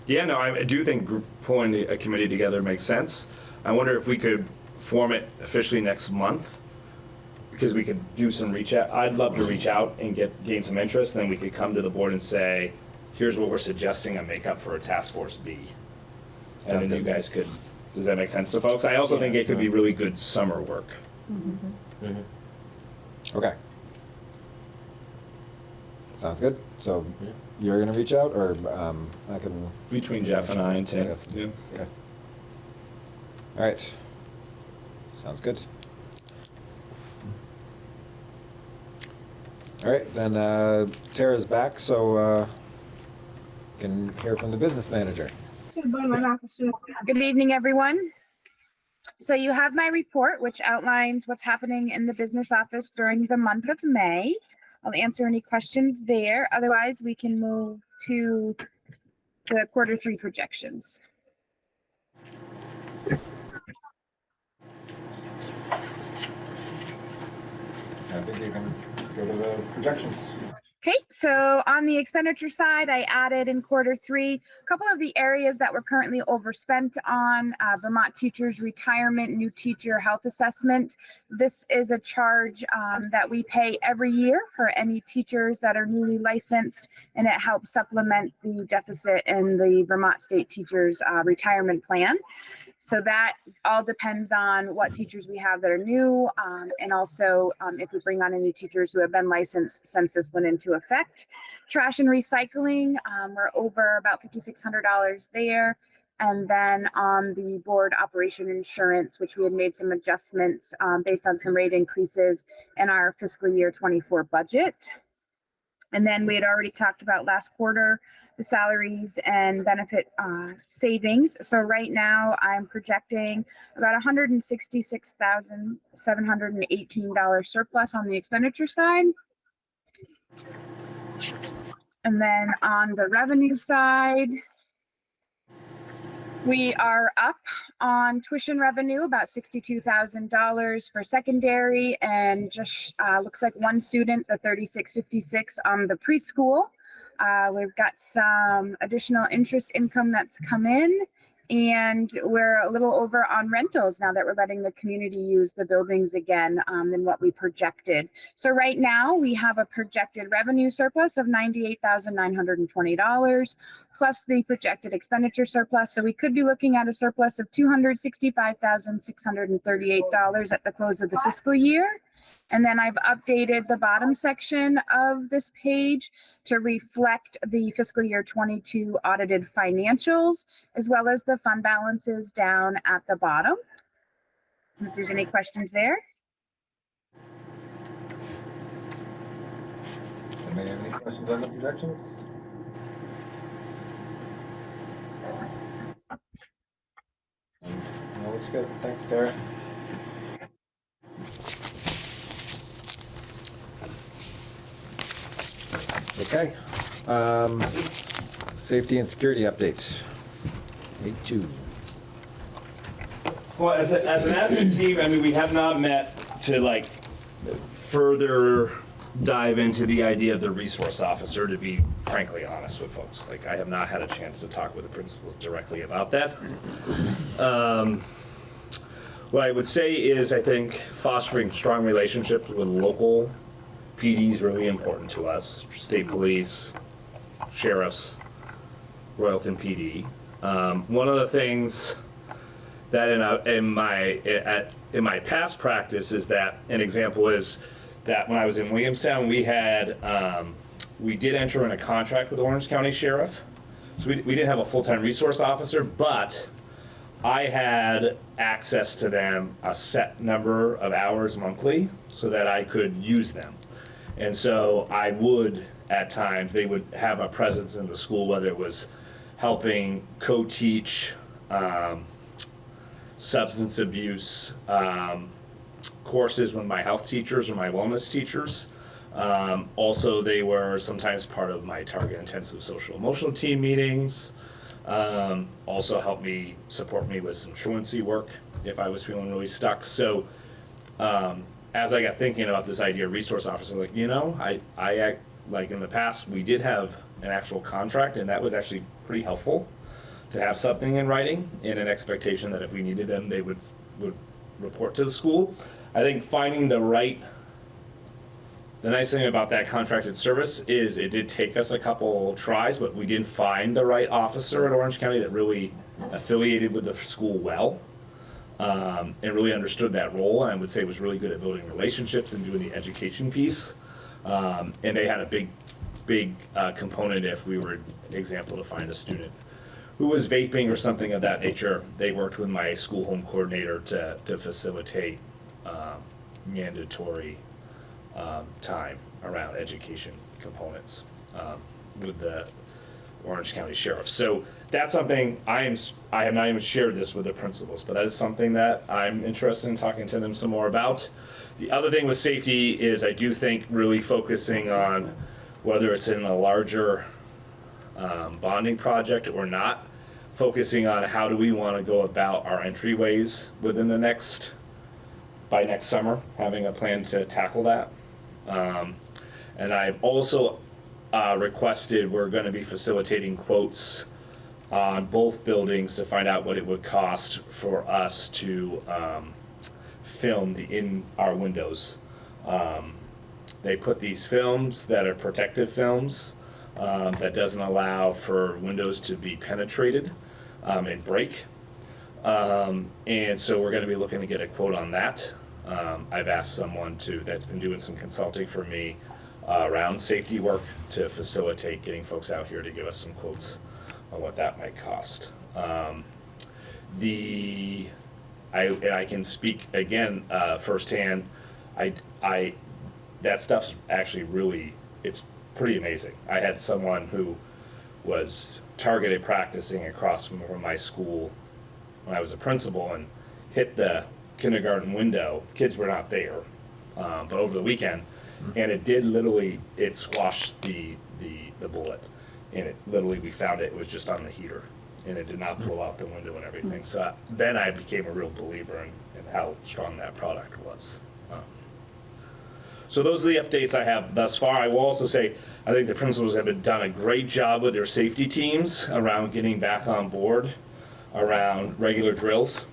Yeah, no, I do think pulling a committee together makes sense. I wonder if we could form it officially next month, because we could do some reach out. I'd love to reach out and gain some interest, then we could come to the board and say, here's what we're suggesting and make up for a task force B. And then you guys could, does that make sense to folks? I also think it could be really good summer work. Okay. Sounds good. So you're gonna reach out, or I can. Between Jeff and I and Tim. Yeah. Okay. All right. Sounds good. All right, then Tara's back, so can hear from the business manager. Good evening, everyone. So you have my report, which outlines what's happening in the business office during the month of May. I'll answer any questions there. Otherwise, we can move to the Q3 projections. I think you can go to the projections. Okay, so on the expenditure side, I added in Q3 a couple of the areas that were currently overspent on Vermont teachers' retirement, new teacher health assessment. This is a charge that we pay every year for any teachers that are newly licensed, and it helps supplement the deficit in the Vermont State Teachers Retirement Plan. So that all depends on what teachers we have that are new, and also if we bring on any teachers who have been licensed since this went into effect. Trash and recycling, we're over about $5,600 there. And then on the board operation insurance, which we had made some adjustments based on some rate increases in our fiscal year 24 budget. And then we had already talked about last quarter, the salaries and benefit savings. So right now I'm projecting about $166,718 surplus on the expenditure side. And then on the revenue side, we are up on tuition revenue, about $62,000 for secondary, and just looks like one student, the 3656 on the preschool. We've got some additional interest income that's come in, and we're a little over on rentals now that we're letting the community use the buildings again than what we projected. So right now we have a projected revenue surplus of $98,920 plus the projected expenditure surplus. So we could be looking at a surplus of $265,638 at the close of the fiscal year. And then I've updated the bottom section of this page to reflect the fiscal year 22 audited financials, as well as the fund balances down at the bottom. If there's any questions there. Anybody have any questions on the projections? No, looks good. Thanks, Tara. Okay. Safety and security update. 8-2. Well, as an admin team, I mean, we have not met to like further dive into the idea of the resource officer, to be frankly honest with folks. Like, I have not had a chance to talk with the principals directly about that. What I would say is, I think fostering strong relationships with local PD is really important to us. State police, sheriffs, Royalton PD. One of the things that in my past practice is that an example is that when I was in Williamstown, we had we did enter in a contract with Orange County Sheriff, so we didn't have a full-time resource officer, but I had access to them a set number of hours monthly so that I could use them. And so I would, at times, they would have a presence in the school, whether it was helping co-teach substance abuse courses with my health teachers or my wellness teachers. Also, they were sometimes part of my target intensive social emotional team meetings. Also helped me, support me with some truancy work if I was feeling really stuck. So as I got thinking about this idea of resource officer, like, you know, I like in the past, we did have an actual contract, and that was actually pretty helpful to have something in writing and an expectation that if we needed them, they would report to the school. I think finding the right The nice thing about that contracted service is it did take us a couple tries, but we didn't find the right officer at Orange County that really affiliated with the school well, and really understood that role, and I would say was really good at building relationships and doing the education piece. And they had a big component if we were, an example, to find a student who was vaping or something of that nature. They worked with my school home coordinator to facilitate mandatory time around education components with the Orange County Sheriff. So that's something I have not even shared this with the principals, but that is something that I'm interested in talking to them some more about. The other thing with safety is I do think really focusing on whether it's in a larger bonding project or not, focusing on how do we want to go about our entryways within by next summer, having a plan to tackle that. And I've also requested, we're going to be facilitating quotes on both buildings to find out what it would cost for us to film in our windows. They put these films that are protective films that doesn't allow for windows to be penetrated and break. And so we're going to be looking to get a quote on that. I've asked someone that's been doing some consulting for me around safety work to facilitate getting folks out here to give us some quotes on what that might cost. I can speak again firsthand. That stuff's actually really, it's pretty amazing. I had someone who was targeted practicing across from my school when I was a principal and hit the kindergarten window. Kids were not there, but over the weekend, and it squashed the bullet, and we found it was just on the heater, and it did not blow out the window and everything. So then I became a real believer in how strong that product was. So those are the updates I have thus far. I will also say, I think the principals have done a great job with their safety teams around getting back on board around regular drills.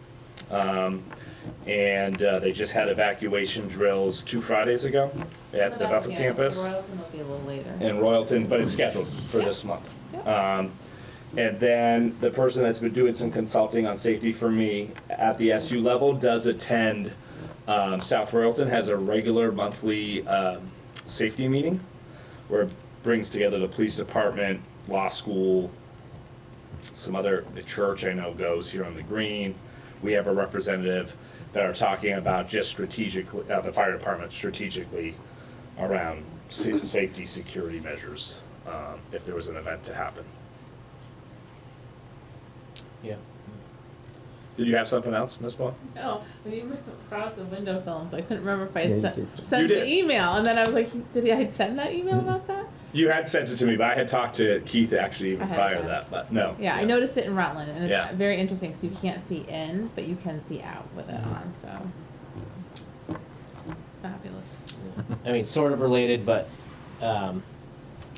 And they just had evacuation drills 2 Fridays ago at the Buffett campus. Royalton will be a little later. In Royalton, but it's scheduled for this month. And then the person that's been doing some consulting on safety for me at the SU level does attend, South Royalton has a regular monthly safety meeting where it brings together the police department, law school, the church I know goes here on the green. We have a representative that are talking about just strategically, the fire department strategically around safety security measures if there was an event to happen. Yeah. Did you have something else, Ms. Ball? No, when you brought up the window films, I couldn't remember if I Yeah, you sent did. the email, and then I was like, did I send that email about that? You had sent it to me, but I had talked to Keith actually even I had prior to checked. that, but no. Yeah, I noticed it in Rutland, and it's Yeah. very interesting because you can't see in, but you can see out with it on, so. Fabulous. I mean, sort of related, but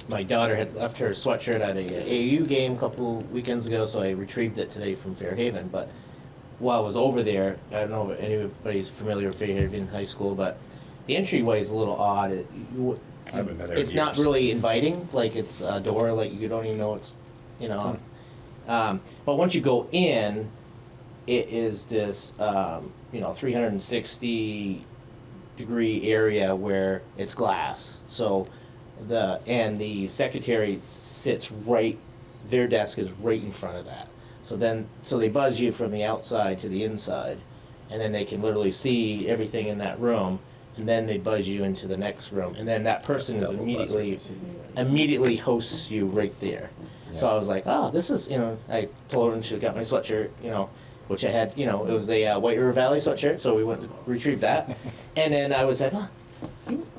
my daughter had left her sweatshirt at a AAU game a couple weekends ago, so I retrieved it today from Fairhaven. But while I was over there, I don't know if anybody's familiar with Fairhaven High School, but the entryway is a little odd. I haven't been there It's in not years. really inviting, like it's a door, like you don't even know it's, but once you go in, it is this, 360 degree area where it's glass. So the secretary sits their desk is right in front of that. So they buzz you from the outside to the inside, and then they can literally see everything in that room, and then they buzz you into the next room, and then that person is immediately hosts you right there. So I was like, oh, this is, I told her, and she got my sweatshirt, which I had, it was a White River Valley sweatshirt, so we went to retrieve that. And then I was like,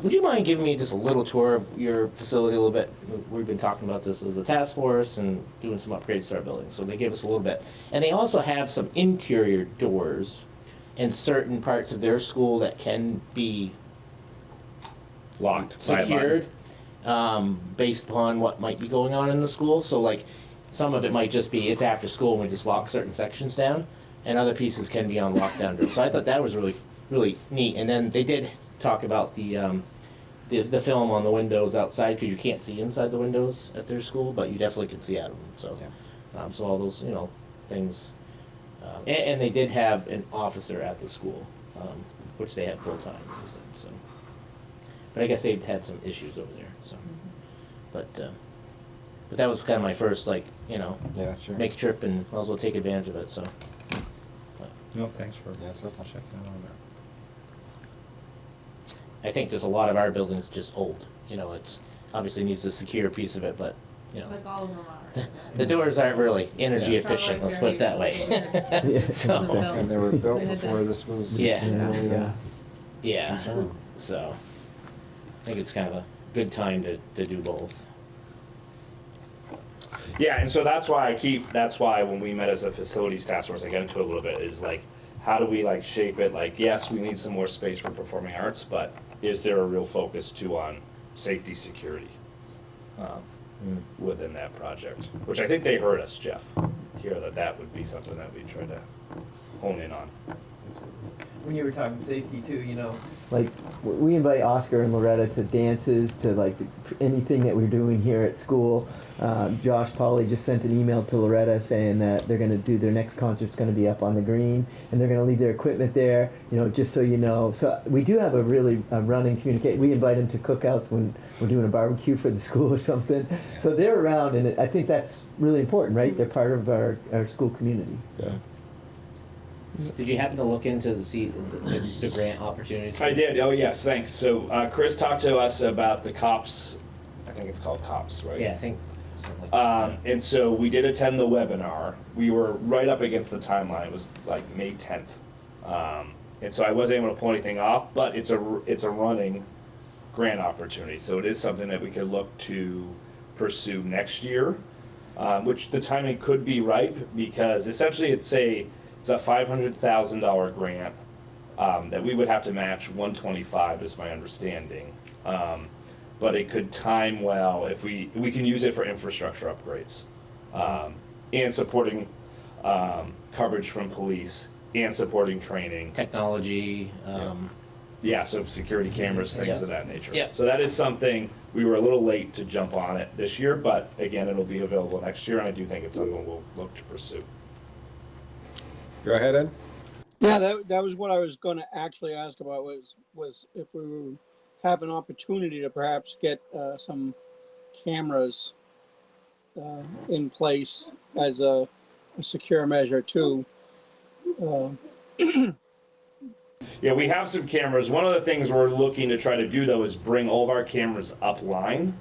would you mind giving me just a little tour of your facility a little bit? We've been talking about this as a task force and doing some upgrades to our building, so they gave us a little bit. And they also have some interior doors in certain parts of their school that can be locked, secured, based upon what might be going on in the school. So like, some of it might just be it's after school and we just lock certain sections down, and other pieces can be on lockdown doors. So I thought that was really, really neat. And then they did talk about the the film on the windows outside, because you can't see inside the windows at their school, but you definitely can see out of them. So, so all those things, and they did have an officer at the school, which they had full time. So, but I guess they had some issues over there. So, but that was kind of my first make a trip and might as well take advantage of it. So. No, thanks for so I'll check that out. I think just a lot of our buildings just old. It's obviously needs a secure piece of it, but Like all of them are. the doors aren't really energy Yeah. efficient. Let's put it that way. So, And they were built before this was. Yeah. Yeah. concern. So I think it's kind of a good time to do both. Yeah, and so that's why when we met as a facilities task force, I got into it a little bit, is like, how do we shape it? Yes, we need some more space for performing arts, but is there a real focus too on safety, security within that project? Which I think they heard us, Jeff, here, that would be something that we try to hone in on. When you were talking safety too, like we invite Oscar and Loretta to dances, to anything that we're doing here at school. Josh Pauly just sent an email to Loretta saying that they're going to do their next concert's going to be up on the green, and they're going to leave their equipment there. Just so you know. So we do have a really running communicate. We invite them to cookouts when we're doing a barbecue for the school or something. So they're around, and I think that's really important, right? They're part of our school community. So. Did you happen to look into the grant opportunities? I did. Oh, yes, thanks. So Chris talked to us about the COPS. I think it's called COPS, right? Yeah, I think something like that. And so we did attend the webinar. We were right up against the timeline. It was May 10th. And so I wasn't able to pull anything off, but it's a running grant opportunity. So it is something that we could look to pursue next year, which the timing could be ripe, because essentially it's a $500,000 grant that we would have to match 125, is my understanding. But it could time well if we can use it for infrastructure upgrades and supporting coverage from police and supporting training. Technology. So security cameras, things of that nature. Yeah. So that is something, we were a little late to jump on it this year, but again, it'll be available next year, and I do think it's something we'll look to pursue. Go ahead, Ed. Yeah, that was what I was going to actually ask about, was if we would have an opportunity to perhaps get some cameras in place as a secure measure too. Yeah, we have some cameras. One of the things we're looking to try to do, though, is bring all of our cameras upline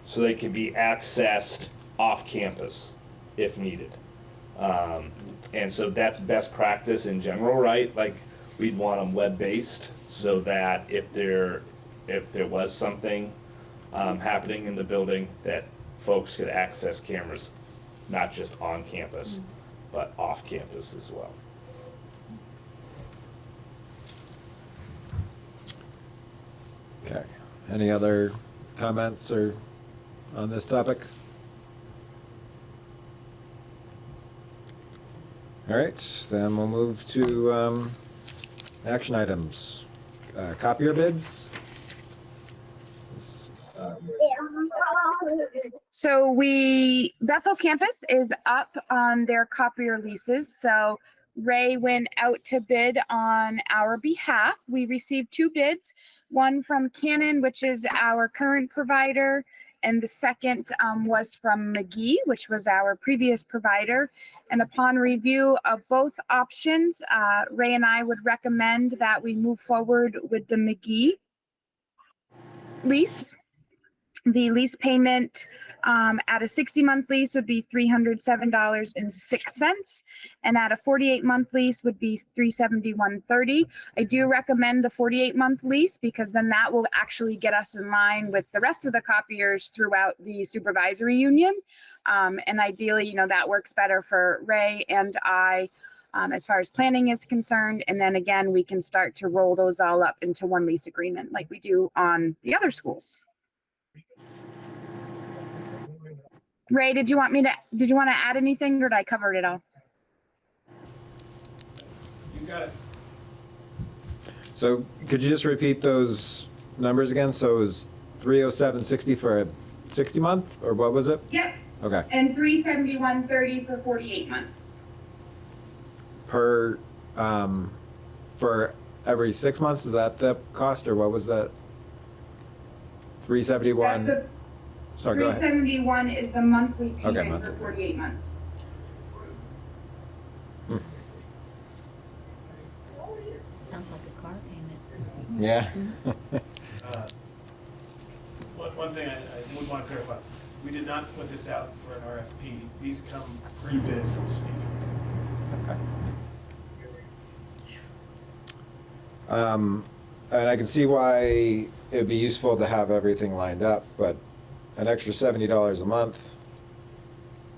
so they can be accessed off campus if needed. And so that's best practice in general, right? We'd want them web-based so that if there was something happening in the building, that folks could access cameras not just on campus, but off campus as well. Okay. Any other comments or on this topic? All right, then we'll move to action items. Copier bids. So Bethel campus is up on their copier leases. So Ray went out to bid on our behalf. We received 2 bids, one from Canon, which is our current provider, and the second was from McGee, which was our previous provider. And upon review of both options, Ray and I would recommend that we move forward with the McGee lease. The lease payment at a 60-month lease would be $307.06, and at a 48-month lease would be $371.30. I do recommend the 48-month lease because then that will actually get us in line with the rest of the copiers throughout the supervisory union. And ideally, that works better for Ray and I as far as planning is concerned. And then again, we can start to roll those all up into one lease agreement like we do on the other schools. Ray, did you want to add anything, or did I cover it all? You got it. So could you just repeat those numbers again? So it was 307.60 for a 60 month, or what was it? Yep. Okay. And $371.30 for 48 months. Per for every 6 months, is that the cost, or what was that? 371. That's Sorry, go ahead. 371 is the monthly payment Okay, for monthly. 48 months. Sounds like a car payment. Yeah. One thing I would want to clarify, we did not put this out for an RFP. These come pre-bid from the state. Okay. And I can see why it'd be useful to have everything lined up, but an extra $70 a month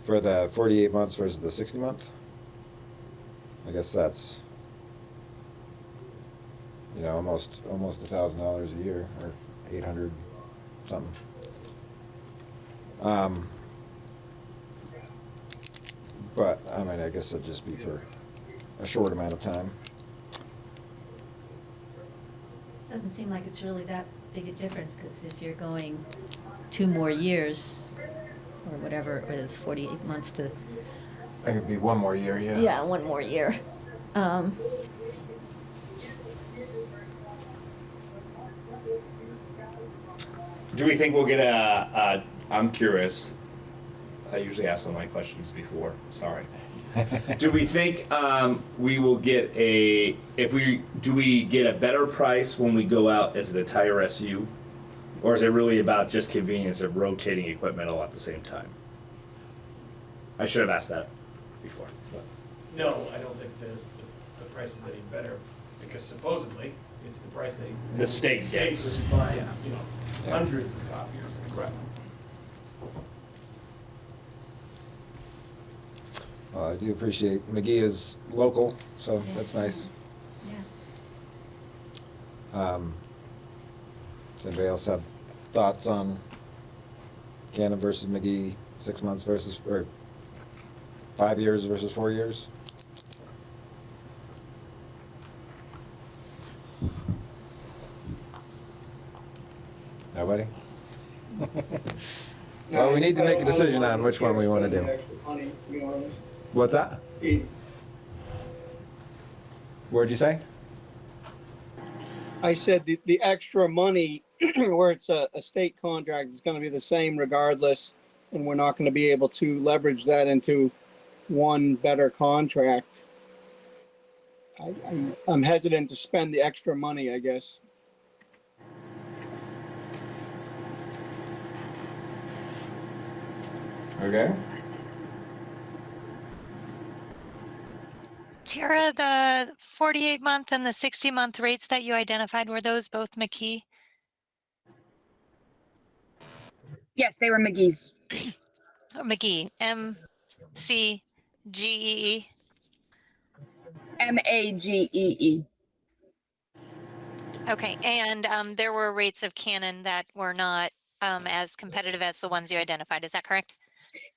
for the 48 months versus the 60 month? I guess that's, you know, almost $1,000 a year, or 800 something. But I mean, I guess it'd just be for a short amount of time. Doesn't seem like it's really that big a difference, because if you're going 2 more years, or whatever it is, 48 months to. I think it'd be 1 more year, yeah. Yeah, 1 more year. Do we think we'll get I'm curious, I usually ask all my questions before, sorry. Do we think we will get do we get a better price when we go out as an entire SU? Or is it really about just convenience of rotating equipment all at the same time? I should have asked that before. But. No, I don't think the price is any better, because supposedly it's the price that The state which gets. is buying, Yeah. you know, Yeah. hundreds of copiers. Correct. I do appreciate McGee is local, so that's nice. Yeah. Does anybody else have thoughts on Cannon versus McGee, 6 months versus, or 5 years versus 4 years? Nobody? Well, we need to make a decision on which one we want to do. What's that? What'd you say? I said the extra money where it's a state contract is going to be the same regardless, and we're not going to be able to leverage that into one better contract. I'm hesitant to spend the extra money, I guess. Okay. Tara, the 48-month and the 60-month rates that you identified, were those both McKee? Yes, they were McGee's. McGee, M-C-G-E-E? MAGEE. Okay, and there were rates of Canon that were not as competitive as the ones you identified, is that correct?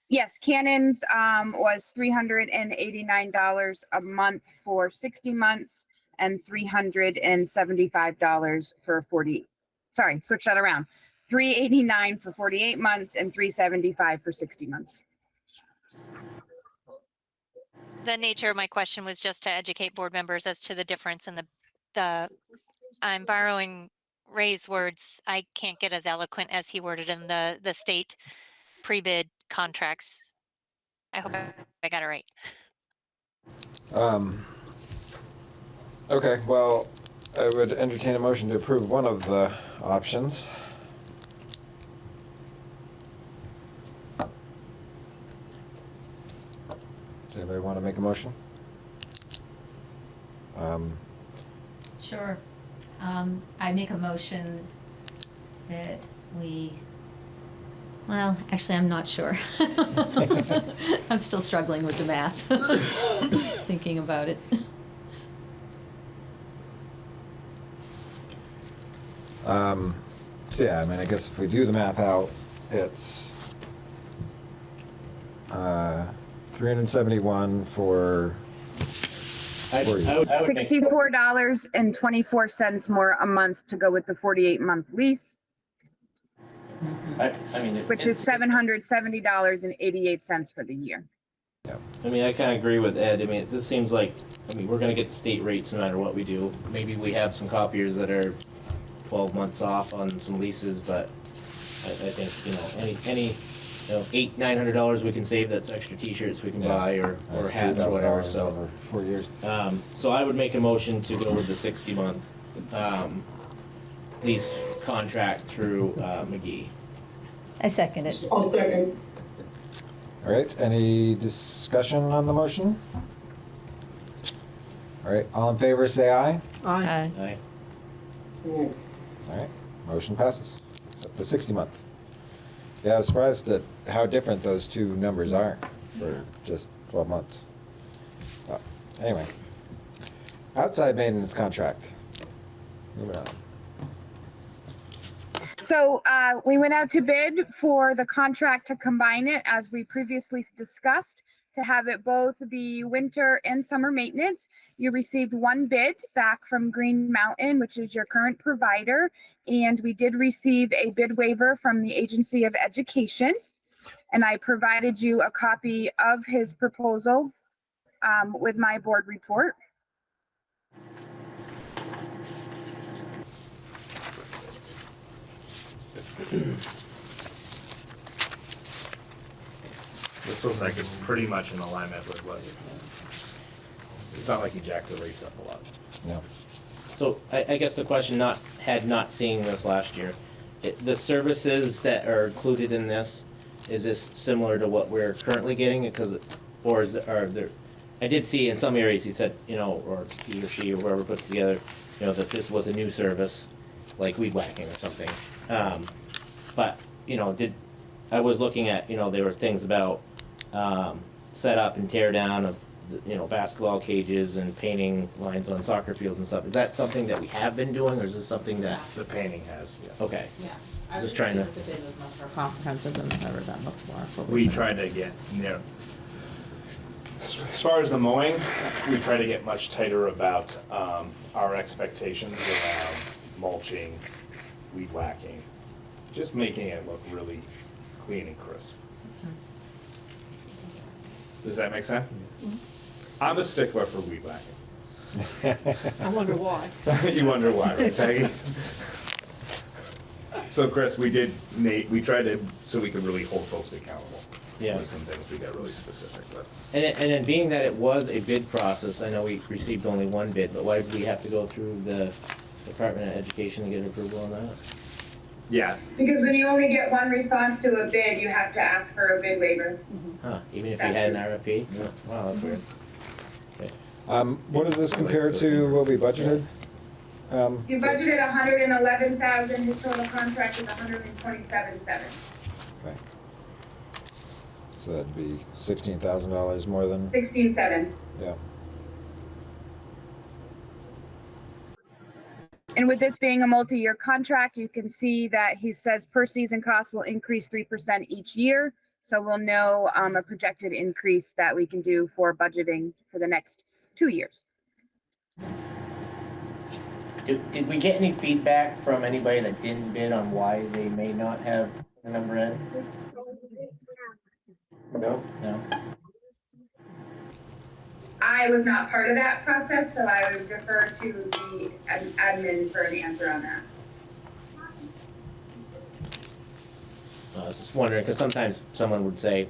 Yes, Cannon's was $389 a month for 60 months and $375 for 40. Sorry, switch that around. $389 for 48 months and $375 for 60 months. The nature of my question was just to educate board members as to the difference in the I'm borrowing Ray's words. I can't get as eloquent as he worded in the state pre-bid contracts. I hope I got it right. Okay, well, I would entertain a motion to approve one of the options. Does anybody want to make a motion? Sure. I make a motion that well, actually, I'm not sure. I'm still struggling with the math, thinking about it. So yeah, I mean, I guess if we do the math out, it's 371 for I would make- $64.24 more a month to go with the 48-month lease, I mean, which is $770.88 for the year. I mean, I kind of agree with Ed. I mean, this seems like, I mean, we're gonna get the state rates no matter what we do. Maybe we have some copiers that are 12 months off on some leases, but I think, you know, any, $800-900 we can save, that's extra t-shirts we can buy or That's hats or whatever, $3,000 so. over 4 years. So I would make a motion to go with the 60-month, lease contract through, McGee. I second it. I'll second. All right, any discussion on the motion? All right, all in favor, say aye. Aye. Aye. All right, motion passes. Except the 60-month. Yeah, I was surprised at how different those two numbers are for just 12 months. But anyway, outside maintenance contract. Moving on. So we went out to bid for the contract to combine it, as we previously discussed, to have it both be winter and summer maintenance. You received one bid back from Green Mountain, which is your current provider, and we did receive a bid waiver from the Agency of Education. And I provided you a copy of his proposal with my board report. This looks like it's pretty much in alignment with what, it's not like you jacked the rates up a lot. No. So I guess the question, not seeing this last year, the services that are included in this, is this similar to what we're currently getting? Because, or is, are there, I did see in some areas, he said, you know, or he or she or whoever puts together, you know, that this was a new service, like weed whacking or something. But, you know, I was looking at, you know, there were things about set up and tear down of, you know, basketball cages and painting lines on soccer fields and stuff. Is that something that we have been doing, or is this something that? The painting has, yeah. Okay. Yeah. I Just would trying say to- that the bid was much more comprehensive than I've ever done before. We tried to get, you know, as far as the mowing, we try to get much tighter about our expectations around mulching, weed whacking, just making it look really clean and crisp. Does that make sense? I'm a stickler for weed whacking. I wonder why. You wonder why, right, Peggy? So Chris, we tried to, so we could really hold folks accountable. Yeah. With some things, we got really specific, but. And then being that it was a bid process, I know we received only one bid, but why did we have to go through the Department of Education to get approval on that? Yeah, Because when you only get one response to a bid, you have to aask for a bid waiver. Huh, even if you had an RFP? Wow, that's weird. Okay. What does this compare to what we budgeted? You budgeted $111,000, his total contract is $127,700. Okay. So that'd be $16,000 more than, $16,700. yeah. And with this being a multi-year contract, you can see that he says per season cost will increase 3% each year. So we'll know a projected increase that we can do for budgeting for the next 2 years. Did we get any feedback from anybody that didn't bid on why they may not have a number in? No? No? I was not part of that process, so I would defer to the admin for an answer on that. I was just wondering, because sometimes someone would say,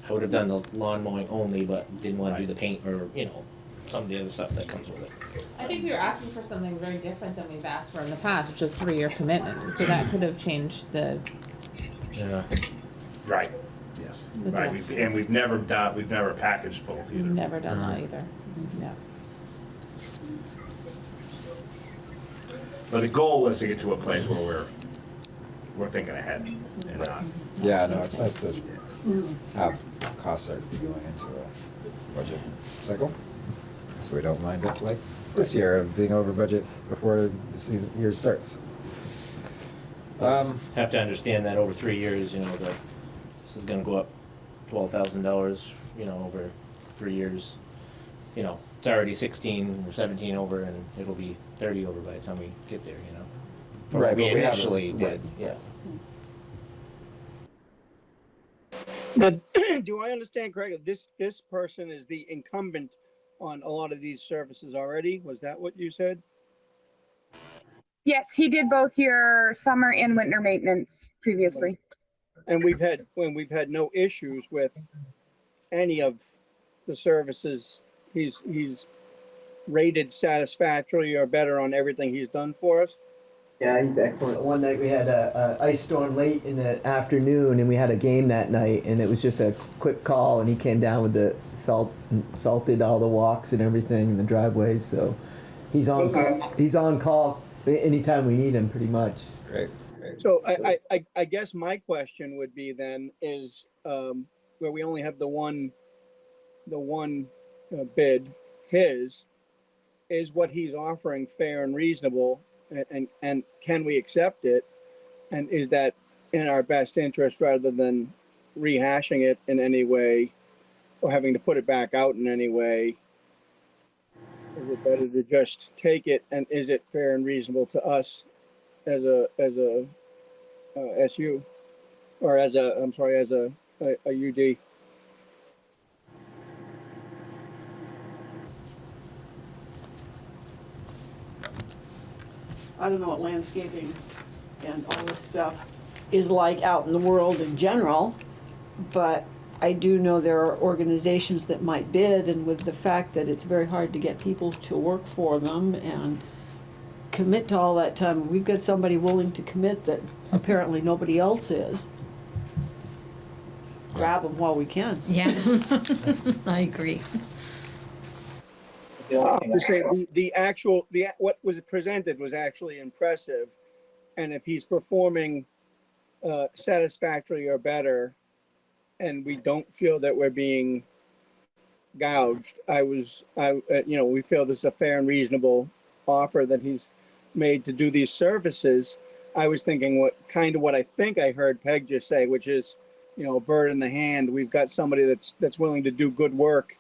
I would have done the lawn mowing only, but didn't want to do the paint or, you know, some of the other stuff that comes with it. I think we were asking for something very different than we've asked for in the past, which is 3-year commitment. So that could have changed the. Yeah. right, yes, The right, draft. we've never packaged both either. We've never done that either. Yeah. But the goal was to get to a place where we're thinking ahead and not. Yeah, no, it's nice to have costs are going into a budget cycle. So we don't mind it like this year of being over budget before the year starts. Have to understand that over 3 years, you know, this is gonna go up $12,000, you know, over 3 years. you know, it's already 16 or 17 over and it'll be 30 over by the time we get there, you know? From Right, what we but we haven't- initially did, right. yeah. Now, do I understand correctly? This person is the incumbent on a lot of these services already? Was that what you said? Yes, he did both your summer and winter maintenance previously. And we've had no issues with any of the services. He's rated satisfactory or better on everything he's done for us. Yeah, he's excellent. One night we had a ice storm late in the afternoon, and we had a game that night, and it was just a quick call, and he came down with the salted all the walks and everything in the driveways. So he's on he's on call anytime we need him, pretty much. Great. So I guess my question would be then is where we only have the one bid, his is what he's offering fair and reasonable, and can we accept it, and is that in our best interest rather than rehashing it in any way or having to put it back out in any way? Is it better to just take it, and is it fair and reasonable to us as a SU, or as a UD? I don't know what landscaping and all this stuff is like out in the world in general, but I do know there are organizations that might bid, and with the fact that it's very hard to get people to work for them and commit to all that time, we've got somebody willing to commit that apparently nobody else is. Grab them while we can. Yeah, I agree. To say what was presented was actually impressive, and if he's performing satisfactory or better, and we don't feel that we're being gouged, we feel this is a fair and reasonable offer that he's made to do these services. I was thinking what I think I heard Peg just say, which is, a bird in the hand. We've got somebody that's willing to do good work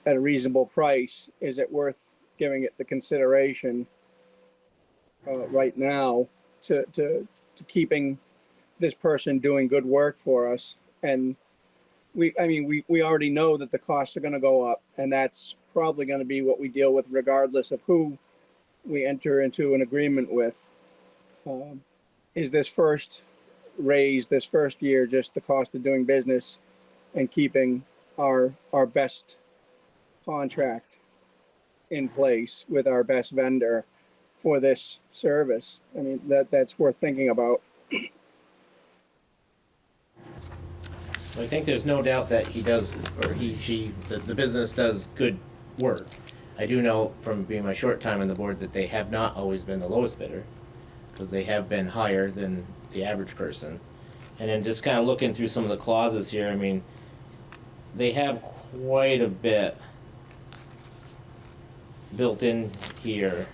at a reasonable price. Is it worth giving it the consideration right now to keeping this person doing good work for us? And we already know that the costs are going to go up, and that's probably going to be what we deal with regardless of who we enter into an agreement with. Is this first raise, this first year, just the cost of doing business and keeping our best contract in place with our best vendor for this service? I mean, that's worth thinking about. I think there's no doubt that he does, or the business does good work. I do know from being my short time on the board that they have not always been the lowest bidder, because they have been higher than the average person. And then just kind of looking through some of the clauses here, I mean, they have quite a bit built in here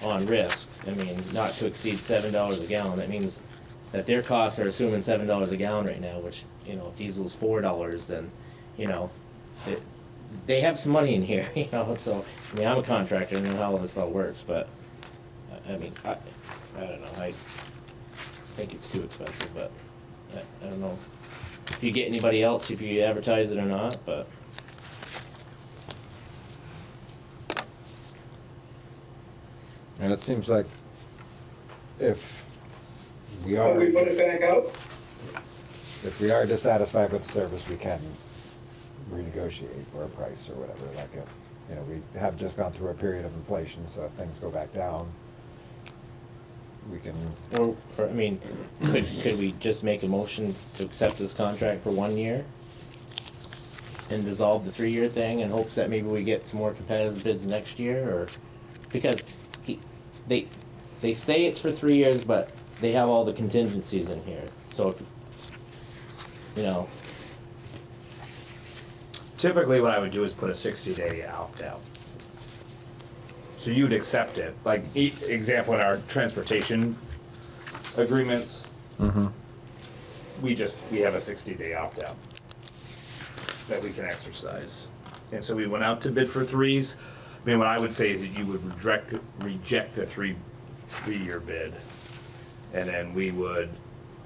on risk. I mean, not to exceed $7 a gallon. That means that their costs are assuming $7 a gallon right now, which, if diesel's $4, then, they have some money in here, so, I'm a contractor, and I know how this all works, but, I don't know, I think it's too expensive, but, I don't know if you get anybody else, if you advertise it or not, but. And it seems like if we Can we put it back out? If we are dissatisfied with the service, we can renegotiate for a price or whatever. Like if, we have just gone through a period of inflation, so if things go back down, we can. Or could we just make a motion to accept this contract for 1 year and dissolve the 3-year thing in hopes that maybe we get some more competitive bids next year? Or because they say it's for 3 years, but they have all the contingencies in here. So if Typically, what I would do is put a 60-day opt-out. So you'd accept it. Like, example, in our transportation agreements, we have a 60-day opt-out that we can exercise. And so we went out to bid for threes. I mean, what I would say is that you would reject the three-year bid. And then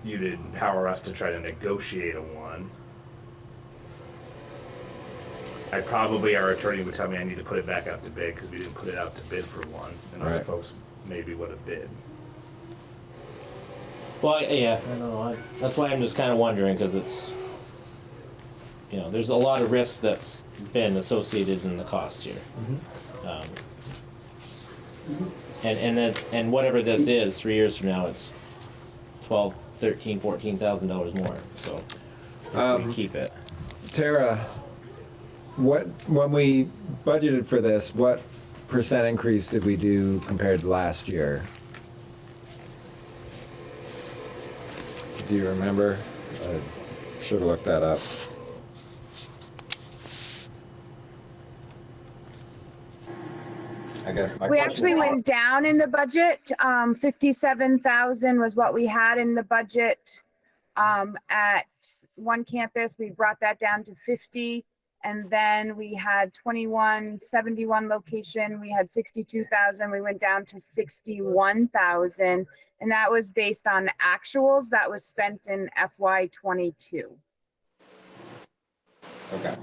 you'd empower us to try to negotiate a one. Our attorney would tell me I need to put it back out to bid because we didn't put it out to bid for one. And other Right. folks maybe would have bid. Well, yeah, I don't know. That's why I'm just kind of wondering, because it's, there's a lot of risk that's been associated in the cost here. And whatever this is, 3 years from now, it's $12,000, $13,000, $14,000 more. So if we keep it. Tara, when we budgeted for this, what percent increase did we do compared to last year? Do you remember? I should have looked that up. I guess We actually went down in the budget. 57,000 was what we had in the budget. At one campus, we brought that down to 50. And then we had 2171 location. We had 62,000. We went down to 61,000. And that was based on actuals that was spent in FY22. Okay.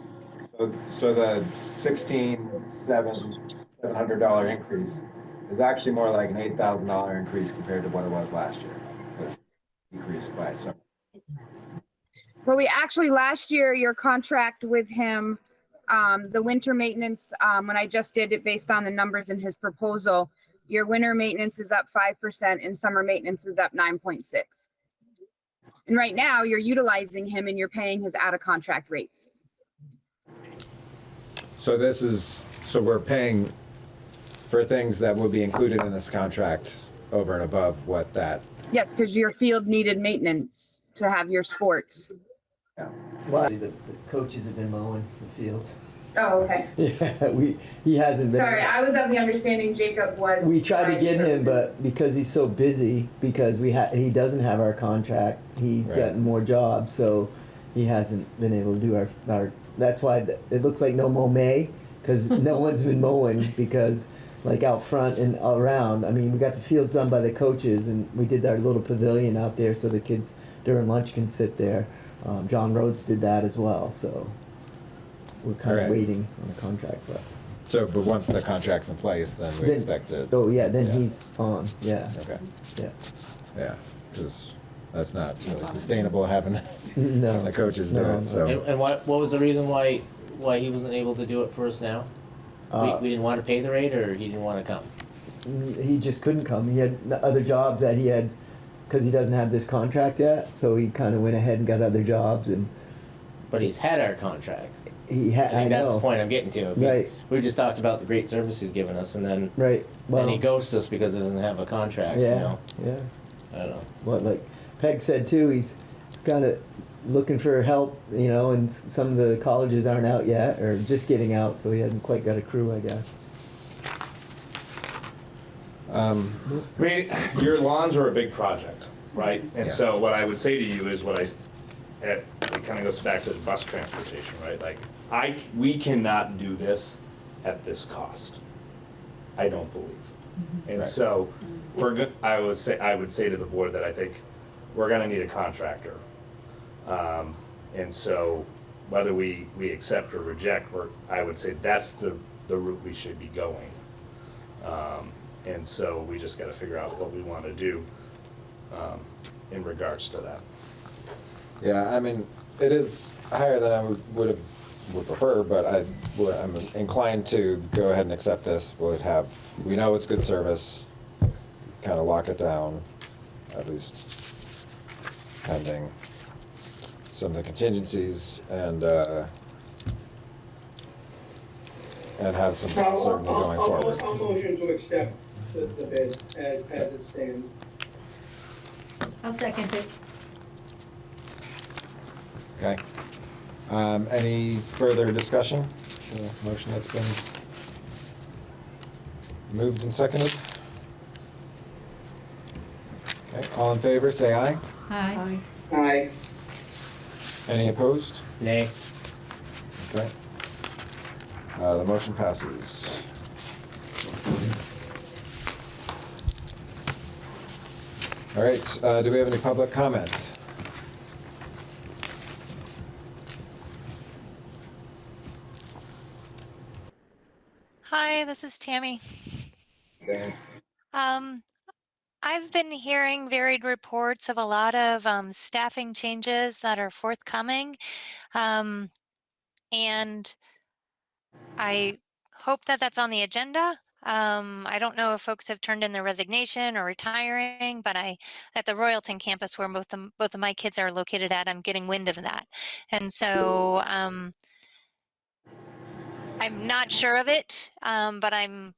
So the $16,700 increase is actually more like an $8,000 increase compared to what it was last year. It decreased by some. Well, we actually, last year, your contract with him, the winter maintenance, when I just did it based on the numbers in his proposal, your winter maintenance is up 5% and summer maintenance is up 9.6. And right now you're utilizing him and you're paying his out of contract rates. So we're paying for things that will be included in this contract over and above what that. Yes, because your field needed maintenance to have your sports. Yeah. Well, the coaches have been mowing the fields. Oh, okay. Yeah, he hasn't been. Sorry, I was of the understanding Jacob was. We tried to get him, services. but because he's so busy, because he doesn't have our contract, he's Right. gotten more jobs, so he hasn't been able to do our. That's why it looks like no mow May, because no one's been mowing, because like out front and around. I mean, we got the fields done by the coaches, and we did our little pavilion out there so the kids during lunch can sit there. John Rhodes did that as well, so we're kind of Alright. waiting on the contract, but. But once the contract's in place, then we expect it. Oh yeah, then he's on. Yeah. Okay. Yeah. Yeah, because that's not really sustainable having No. the coaches do No. it. So And what was the reason why he wasn't able to do it for us now? We didn't want to pay the rate, or he didn't want to come? He just couldn't come. He had other jobs that he had, because he doesn't have this contract yet. So he kind of went ahead and got other jobs, and But he's had our contract. he had. I think that's the point I'm getting to. If Right. we just talked about the great service he's given us, and then Right. Well. then he ghosts us because he doesn't have a contract. Yeah. Yeah. I don't know. Well, like Peg said too, he's kind of looking for help, and some of the colleges aren't out yet, or just getting out, so he hasn't quite got a crew, I guess. I mean, your lawns are a big project, right? And so what I would say to you is it kind of goes back to the bus transportation, right? Like, we cannot do this at this cost. I don't believe. And Right. so I would say to the board that I think we're gonna need a contractor. And so whether we accept or reject, I would say that's the route we should be going. And so we just gotta figure out what we wanna do in regards to that. yeah, I mean, it is higher than I would prefer, but I'm inclined to go ahead and accept this. We know it's good service, kind of lock it down, at least pending some of the contingencies, and have some certainty going forward. I'll motion to accept the bid as it stands. I'll second it. Okay. Any further discussion? The motion that's been moved and seconded? Okay, all in favor, say aye. Hi. Aye. Any opposed? Nay. Okay. The motion passes. All right, do we have any public comment? Hi, this is Tammy. Um, I've been hearing varied reports of a lot of staffing changes that are forthcoming. And I hope that that's on the agenda. I don't know if folks have turned in their resignation or retiring, but at the Royalton campus where both of my kids are located at, I'm getting wind of that. And so I'm not sure of it, but I'm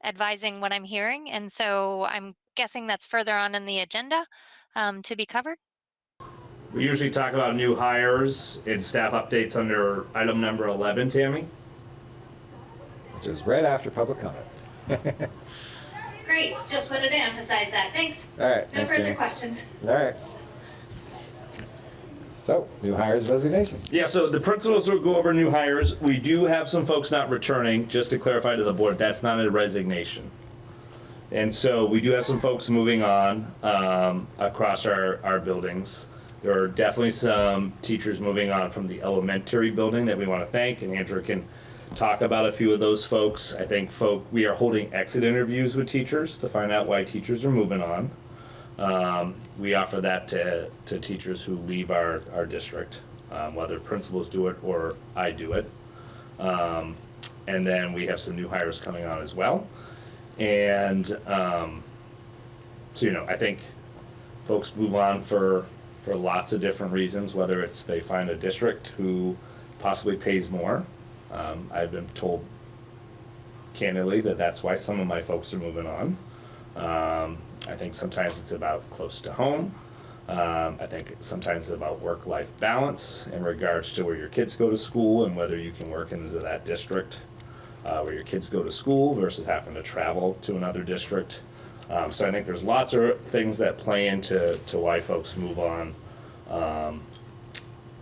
advising what I'm hearing. And so I'm guessing that's further on in the agenda to be covered. We usually talk about new hires and staff updates under item number 11, Tammy. Which is right after public comment. Great, just wanted to emphasize that. Thanks. All right. No thanks, further Tammy. questions. All right. So, new hires, resignations. Yeah, so the principals will go over new hires. We do have some folks not returning, just to clarify to the board, that's not a resignation. And so we do have some folks moving on across our buildings. There are definitely some teachers moving on from the elementary building that we want to thank, and Andrew can talk about a few of those folks. I think we are holding exit interviews with teachers to find out why teachers are moving on. We offer that to teachers who leave our district, whether principals do it or I do it. And then we have some new hires coming on as well. And so, I think folks move on for lots of different reasons, whether it's they find a district who possibly pays more. I've been told candidly that that's why some of my folks are moving on. I think sometimes it's about close to home. I think sometimes it's about work-life balance in regards to where your kids go to school and whether you can work into that district where your kids go to school versus having to travel to another district. So I think there's lots of things that play into why folks move on.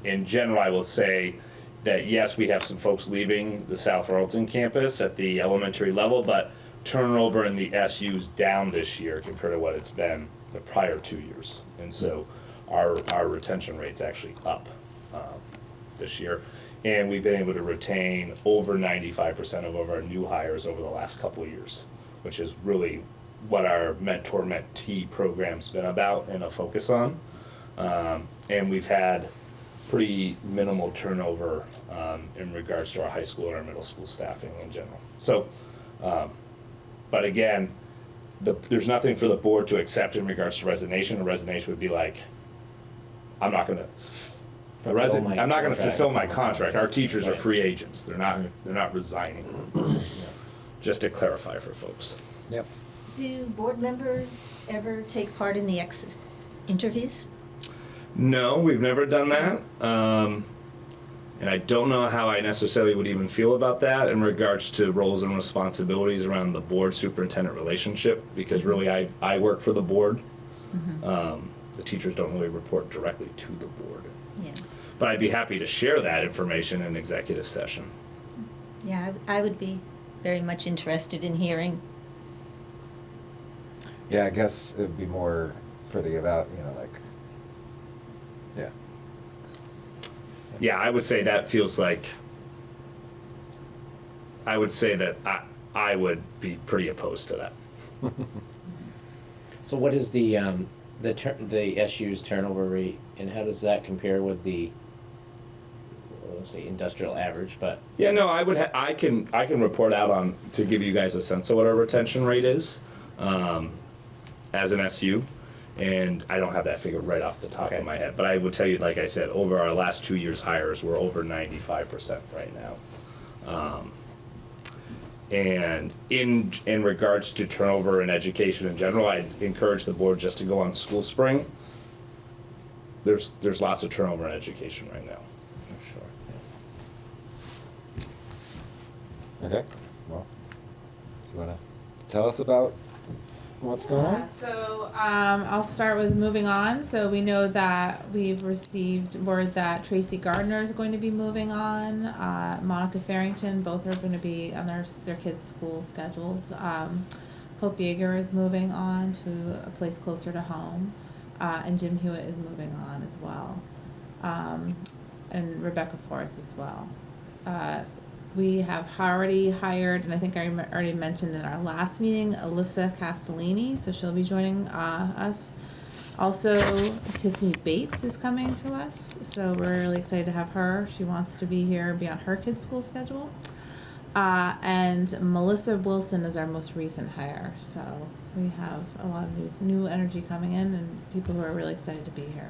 In general, I will say that yes, we have some folks leaving the South Royalton campus at the elementary level, but turnover in the SU's down this year compared to what it's been the prior 2 years. And so our retention rate's actually up this year. And we've been able to retain over 95% of our new hires over the last couple of years, which is really what our mentor-mentee program's been about and a focus on. And we've had pretty minimal turnover in regards to our high school and our middle school staffing in general. So, but again, there's nothing for the board to accept in regards to resignation. A resignation would be like, I'm not going to fulfill my contract. Our teachers are free agents. They're not resigning. Just to clarify for folks. Yep. Do board members ever take part in the exit interviews? No, we've never done that. And I don't know how I necessarily would even feel about that in regards to roles and responsibilities around the board superintendent relationship, because really I work for the board. Mm-hmm. The teachers don't really report directly to the board. Yeah. But I'd be happy to share that information in executive session. Yeah, I would be very much interested in hearing. Yeah, I guess it'd be more for the yeah. Yeah, I would say that feels like, I would say that I would be pretty opposed to that. So what is the SU's turnover rate, and how does that compare with the, let's say, industrial average? But yeah, no, I can report out on to give you guys a sense of what our retention rate is as an SU. And I don't have that figure right off the top of my head, but I will tell you, like I said, over our last 2 years hires, we're over 95% right now. And in regards to turnover in education in general, I'd encourage the board just to go on School Spring. There's lots of turnover in education right now. sure. Okay. Well, you want to tell us about what's going on? So I'll start with moving on. So we know that we've received word that Tracy Gardner is going to be moving on. Monica Farrington, both are going to be on their kids' school schedules. Hope Yeager is moving on to a place closer to home. And Jim Hewitt is moving on as well. And Rebecca Forrest as well. We have already hired, and I think I already mentioned in our last meeting, Alyssa Castellini, so she'll be joining us. Also, Tiffany Bates is coming to us, so we're really excited to have her. She wants to be here, be on her kids' school schedule. And Melissa Wilson is our most recent hire, so we have a lot of new energy coming in and people who are really excited to be here.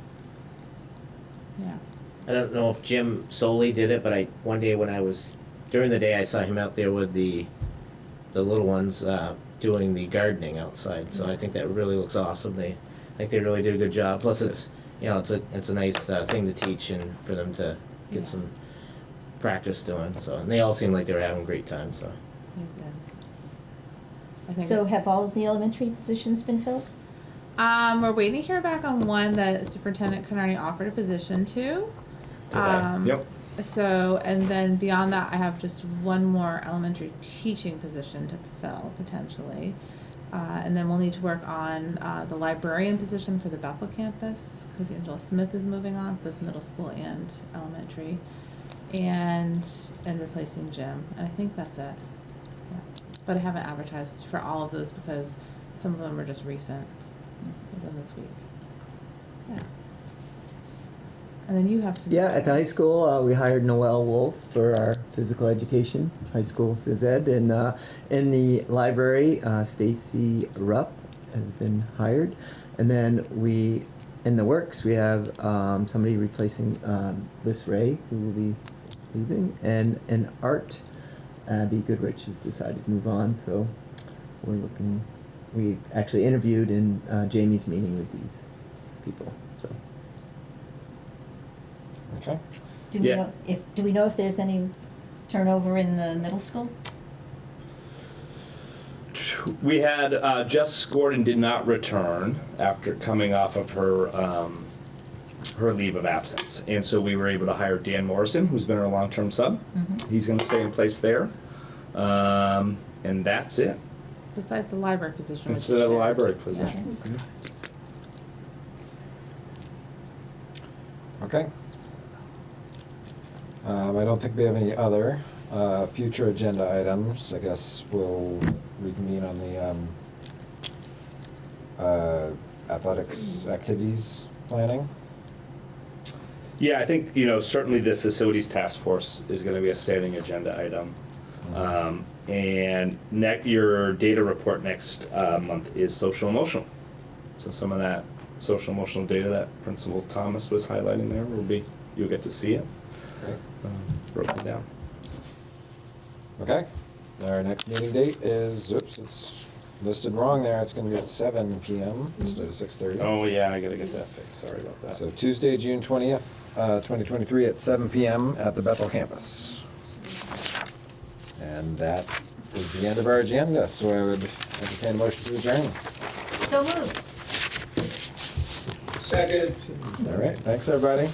Yeah. I don't know if Jim solely did it, but one day when I was during the day I saw him out there with the little ones doing the gardening outside. So I think that really looks awesome. I think they really did a good job. Plus it's it's a nice thing to teach and for them to get some practice doing. So and they all seemed like they were having a great time. So. So have all of the elementary positions been filled? We're waiting to hear back on one that Superintendent Canardi offered a position to. Yep. So, and then beyond that, I have just one more elementary teaching position to fill, potentially. And then we'll need to work on the librarian position for the Bethel campus, because Angela Smith is moving on, so that's middle school and elementary. And replacing Jim. And I think that's it. Yeah. But I haven't advertised for all of those because some of them are just recent, within this week. Yeah. And then you have some. Yeah, at the high school, we hired Noelle Wolf for our physical education, high school phys ed, and in the library, Stacy Rupp has been hired, and then in the works, we have somebody replacing Liz Ray, who will be leaving, and in art, Abby Goodrich has decided to move on, so we're looking. We actually interviewed in Jamie's meeting with these people, so. Okay. Do we know if there's any turnover in the middle school? We had Jess Gordon did not return after coming off of her leave of absence, and so we were able to hire Dan Morrison, who's been our long-term sub. Mm-hmm. He's going to stay in place there, and that's it. Besides the library position. Instead of the library position. Yeah. Okay. I don't think we have any other future agenda items. I guess we'll reconvene on the athletics activities planning. Yeah, I think, certainly the facilities task force is going to be a standing agenda item. Mm-hmm. And your data report next month is social emotional. So some of that social emotional data that Principal Thomas was highlighting there you'll get to see it. Okay. Broken down. Okay. Our next meeting date is, it's listed wrong there. It's going to be at 7 p.m. instead of 6:30. Oh yeah, I gotta get that fixed. Sorry about that. So Tuesday, June 20th, 2023 at 7 p.m. at the Bethel campus. And that is the end of our agenda, so I would entertain a motion to adjourn. So moved. Second. All right, thanks everybody.